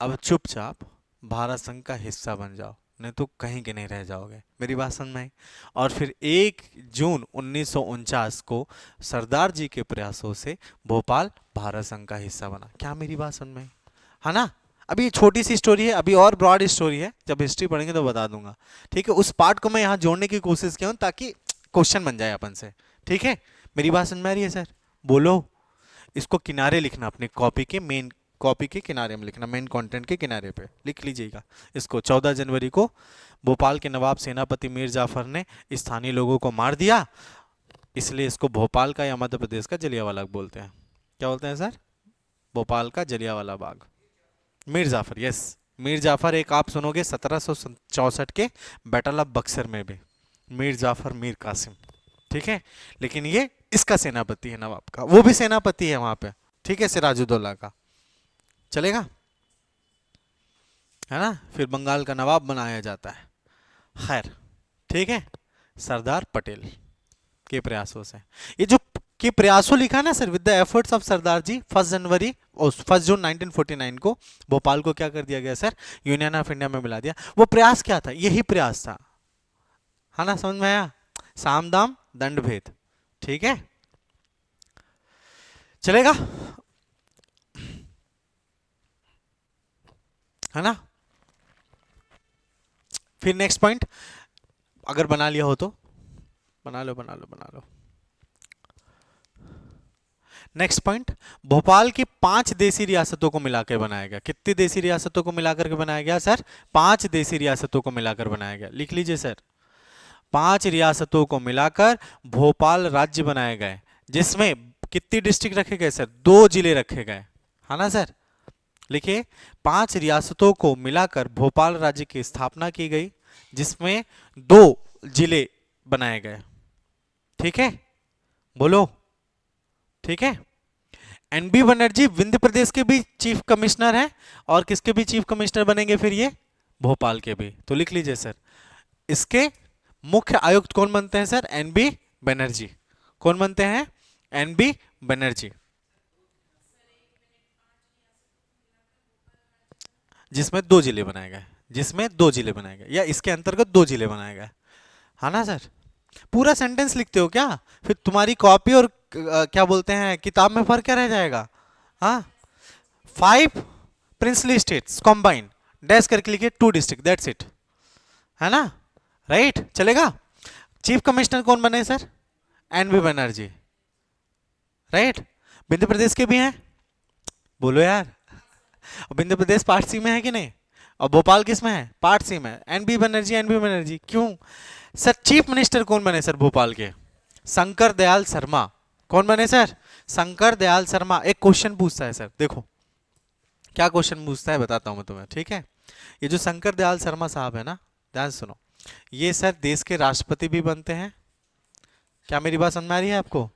अब चुपचाप भारत संघ का हिस्सा बन जाओ, नहीं तो कहीं के नहीं रह जाओगे। मेरी बात समझ में आई? और फिर 1 जून 1949 को सरदार जी के प्रयासों से भोपाल भारत संघ का हिस्सा बना। क्या मेरी बात समझ में आई? है ना। अभी छोटी सी स्टोरी है, अभी और ब्रॉड स्टोरी है, जब हिस्ट्री पढ़ेंगे तो बता दूंगा। ठीक है, उस पार्ट को मैं यहाँ जोड़ने की कोशिश किया हूँ ताकि क्वेश्चन बन जाए अपन से। ठीक है, मेरी बात समझ में आ रही है सर? बोलो। इसको किनारे लिखना, अपने कॉपी के मेन कॉपी के किनारे में लिखना, मेन कंटेंट के किनारे पे लिख लीजिएगा इसको। 14 जनवरी को भोपाल के नवाब सेनापति मीर जाफर ने स्थानीय लोगों को मार दिया, इसलिए इसको भोपाल का या मध्य प्रदेश का जलियांवाला बाग बोलते हैं। क्या बोलते हैं सर? भोपाल का जलियांवाला बाग। मीर जाफर, यस, मीर जाफर एक आप सुनोगे 1764 के बैटल ऑफ बक्सर में भी, मीर जाफर मीर कासिम। ठीक है, लेकिन ये इसका सेनापति है नवाब का, वो भी सेनापति है वहां पे। ठीक है, सिराजुद्दौला का, चलेगा, है ना। फिर बंगाल का नवाब बनाया जाता है। खैर, ठीक है, सरदार पटेल के प्रयासों से, ये जो के प्रयासों लिखा ना sir, with the efforts of Sardar ji, 1 June 1949 को भोपाल को क्या कर दिया गया सर, यूनियन ऑफ इंडिया में मिला दिया। वो प्रयास क्या था? यही प्रयास था, है ना, समझ में आया? साम दाम दंड भेद। ठीक है, चलेगा, है ना। फिर नेक्स्ट पॉइंट, अगर बना लिया हो तो बना लो, बना लो, बना लो। नेक्स्ट पॉइंट, भोपाल की 5 देसी रियासतों को मिलाकर बनाया गया। कितनी देसी रियासतों को मिलाकर के बनाया गया सर? 5 देसी रियासतों को मिलाकर बनाया गया। लिख लीजिए सर, 5 रियासतों को मिलाकर भोपाल राज्य बनाए गए, जिसमें कितनी डिस्ट्रिक्ट रखे गए सर? 2 जिले रखे गए, है ना सर। लिखिए, 5 रियासतों को मिलाकर भोपाल राज्य की स्थापना की गई, जिसमें 2 जिले बनाए गए। ठीक है, बोलो। ठीक है, एनबी बनर्जी विंध्य प्रदेश के भी चीफ कमिश्नर हैं, और किसके भी चीफ कमिश्नर बनेंगे फिर ये? भोपाल के भी। तो लिख लीजिए सर, इसके मुख्य आयुक्त कौन बनते हैं सर? एनबी बनर्जी। कौन बनते हैं? एनबी बनर्जी। जिसमें 2 जिले बनाए गए, जिसमें 2 जिले बनाए गए, या इसके अंतर्गत 2 जिले बनाए गए, है ना सर। पूरा सेंटेंस लिखते हो क्या? फिर तुम्हारी कॉपी और क्या बोलते हैं किताब में फर्क क्या रह जाएगा? हाँ, 5 प्रिंसली स्टेट्स कॉम्बाइंड, डैश करके लिखिए 2 डिस्ट्रिक्ट, दैट्स इट। है ना, राइट चलेगा। चीफ कमिश्नर कौन बने sir, NB Banerjee, right. Vindhya Pradesh के भी हैं, बोलो यार, और विंध्य प्रदेश पार्ट सी में है कि नहीं, और भोपाल किस में है, पार्ट सी में, एनबी बनर्जी, एनबी बनर्जी क्यों। सर चीफ मिनिस्टर कौन बने सर भोपाल के, शंकर दयाल शर्मा। कौन बने सर, शंकर दयाल शर्मा। एक क्वेश्चन पूछता है सर, देखो क्या क्वेश्चन पूछता है बताता हूं मैं तुम्हें, ठीक है। ये जो शंकर दयाल शर्मा साहब है ना, ध्यान से सुनो, ये सर देश के राष्ट्रपति भी बनते हैं, क्या मेरी बात समझ में आ रही है आपको।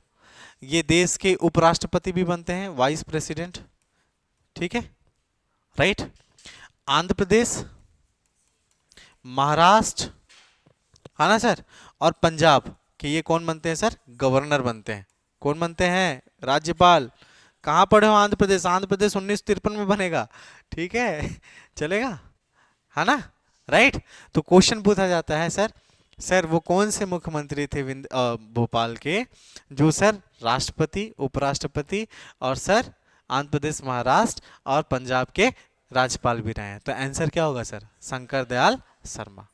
ये देश के उपराष्ट्रपति भी बनते हैं, वाइस प्रेसिडेंट, ठीक है, राइट। आंध्र प्रदेश, महाराष्ट्र, है ना सर, और पंजाब के ये कौन बनते हैं सर, गवर्नर बनते हैं। कौन बनते हैं, राज्यपाल। कहाँ पढ़े हो आंध्र प्रदेश, आंध्र प्रदेश 1953 में बनेगा, ठीक है चलेगा, है ना, राइट। तो क्वेश्चन पूछा जाता है सर, सर वो कौन से मुख्यमंत्री थे भोपाल के, जो सर राष्ट्रपति, उपराष्ट्रपति और सर आंध्र प्रदेश, महाराष्ट्र और पंजाब के राज्यपाल भी रहे हैं। तो आंसर क्या होगा sir, Shankar Dayal Sharma.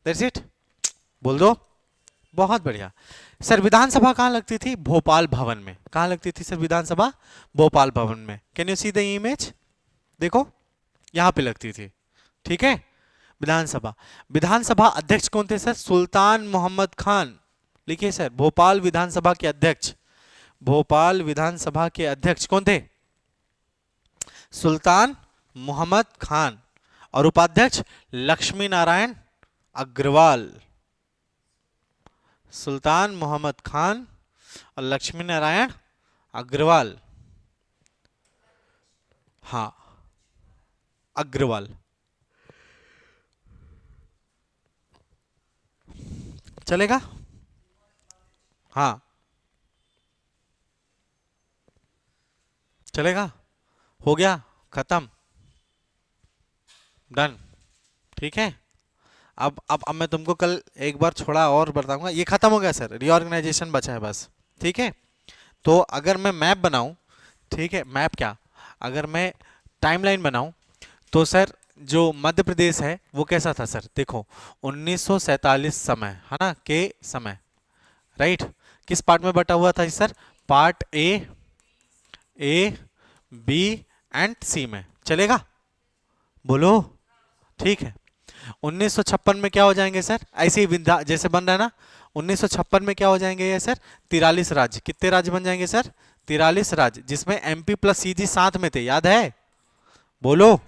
That's it, बोल दो, बहुत बढ़िया। सर विधानसभा कहाँ लगती थी, भोपाल भवन में। कहाँ लगती थी सर विधानसभा, भोपाल भवन में। Can you see the image, देखो यहाँ पे लगती थी, ठीक है। विधानसभा, विधानसभा अध्यक्ष कौन थे सर, सुल्तान मोहम्मद खान। लिखिए सर, भोपाल विधानसभा के अध्यक्ष, भोपाल विधानसभा के अध्यक्ष कौन थे, सुल्तान मोहम्मद खान। और उपाध्यक्ष लक्ष्मी नारायण अग्रवाल। सुल्तान मोहम्मद खान और लक्ष्मी नारायण अग्रवाल, हाँ अग्रवाल, चलेगा, हाँ चलेगा, हो गया, खत्म, डन, ठीक है। अब मैं तुमको कल एक बार थोड़ा और बताऊंगा। ये खत्म हो गया सर, रीऑर्गेनाइजेशन बचा है बस, ठीक है। तो अगर मैं मैप बनाऊं, ठीक है, मैप क्या, अगर मैं टाइमलाइन बनाऊं, तो सर जो मध्य प्रदेश है वो कैसा था सर, देखो 1947 समय, है ना, के समय, राइट। किस पार्ट में बटा हुआ था sir, part A B and C में, चलेगा, बोलो, ठीक है। 1956 में क्या हो जाएंगे सर, ऐसे ही विंध्या जैसे बन रहा है ना, 1956 में क्या हो जाएंगे ये सर, 43 राज्य। कितने राज्य बन जाएंगे सर, 43 राज्य, जिसमें एमपी प्लस सीजी साथ में थे, याद है, बोलो।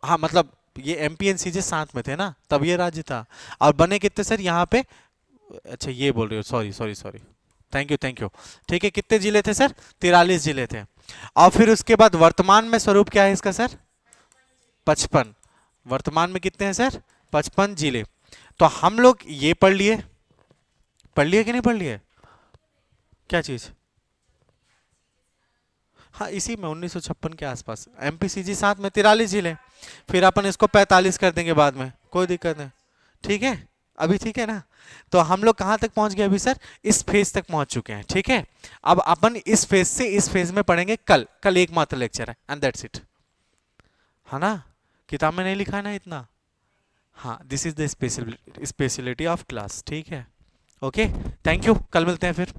हाँ मतलब ये एमपी एंड सीजी साथ में थे ना, तब ये राज्य था। और बने कितने सर यहाँ पे, अच्छा ये बोल रहे हो, sorry sorry sorry, thank you, ठीक है। कितने जिले थे सर, 43 जिले थे। और फिर उसके बाद वर्तमान में स्वरूप क्या है इसका सर, 55। वर्तमान में कितने हैं सर, 55 जिले। तो हम लोग ये पढ़ लिए कि नहीं पढ़ लिए, क्या चीज, हाँ इसी में 1956 के आसपास, एमपीसीजी साथ में 43 जिले, फिर अपन इसको 45 कर देंगे बाद में, कोई दिक्कत नहीं, ठीक है, अभी ठीक है ना। तो हम लोग कहाँ तक पहुंच गए अभी सर, इस फेज तक पहुंच चुके हैं, ठीक है। अब अपन इस फेज से इस फेज में पढ़ेंगे कल एकमात्र लेक्चर है, एंड दैट्स इट, है ना, किताब में नहीं लिखा है ना इतना, हाँ this is the speciality of class, ठीक है, ओके, थैंक यू, कल मिलते हैं फिर।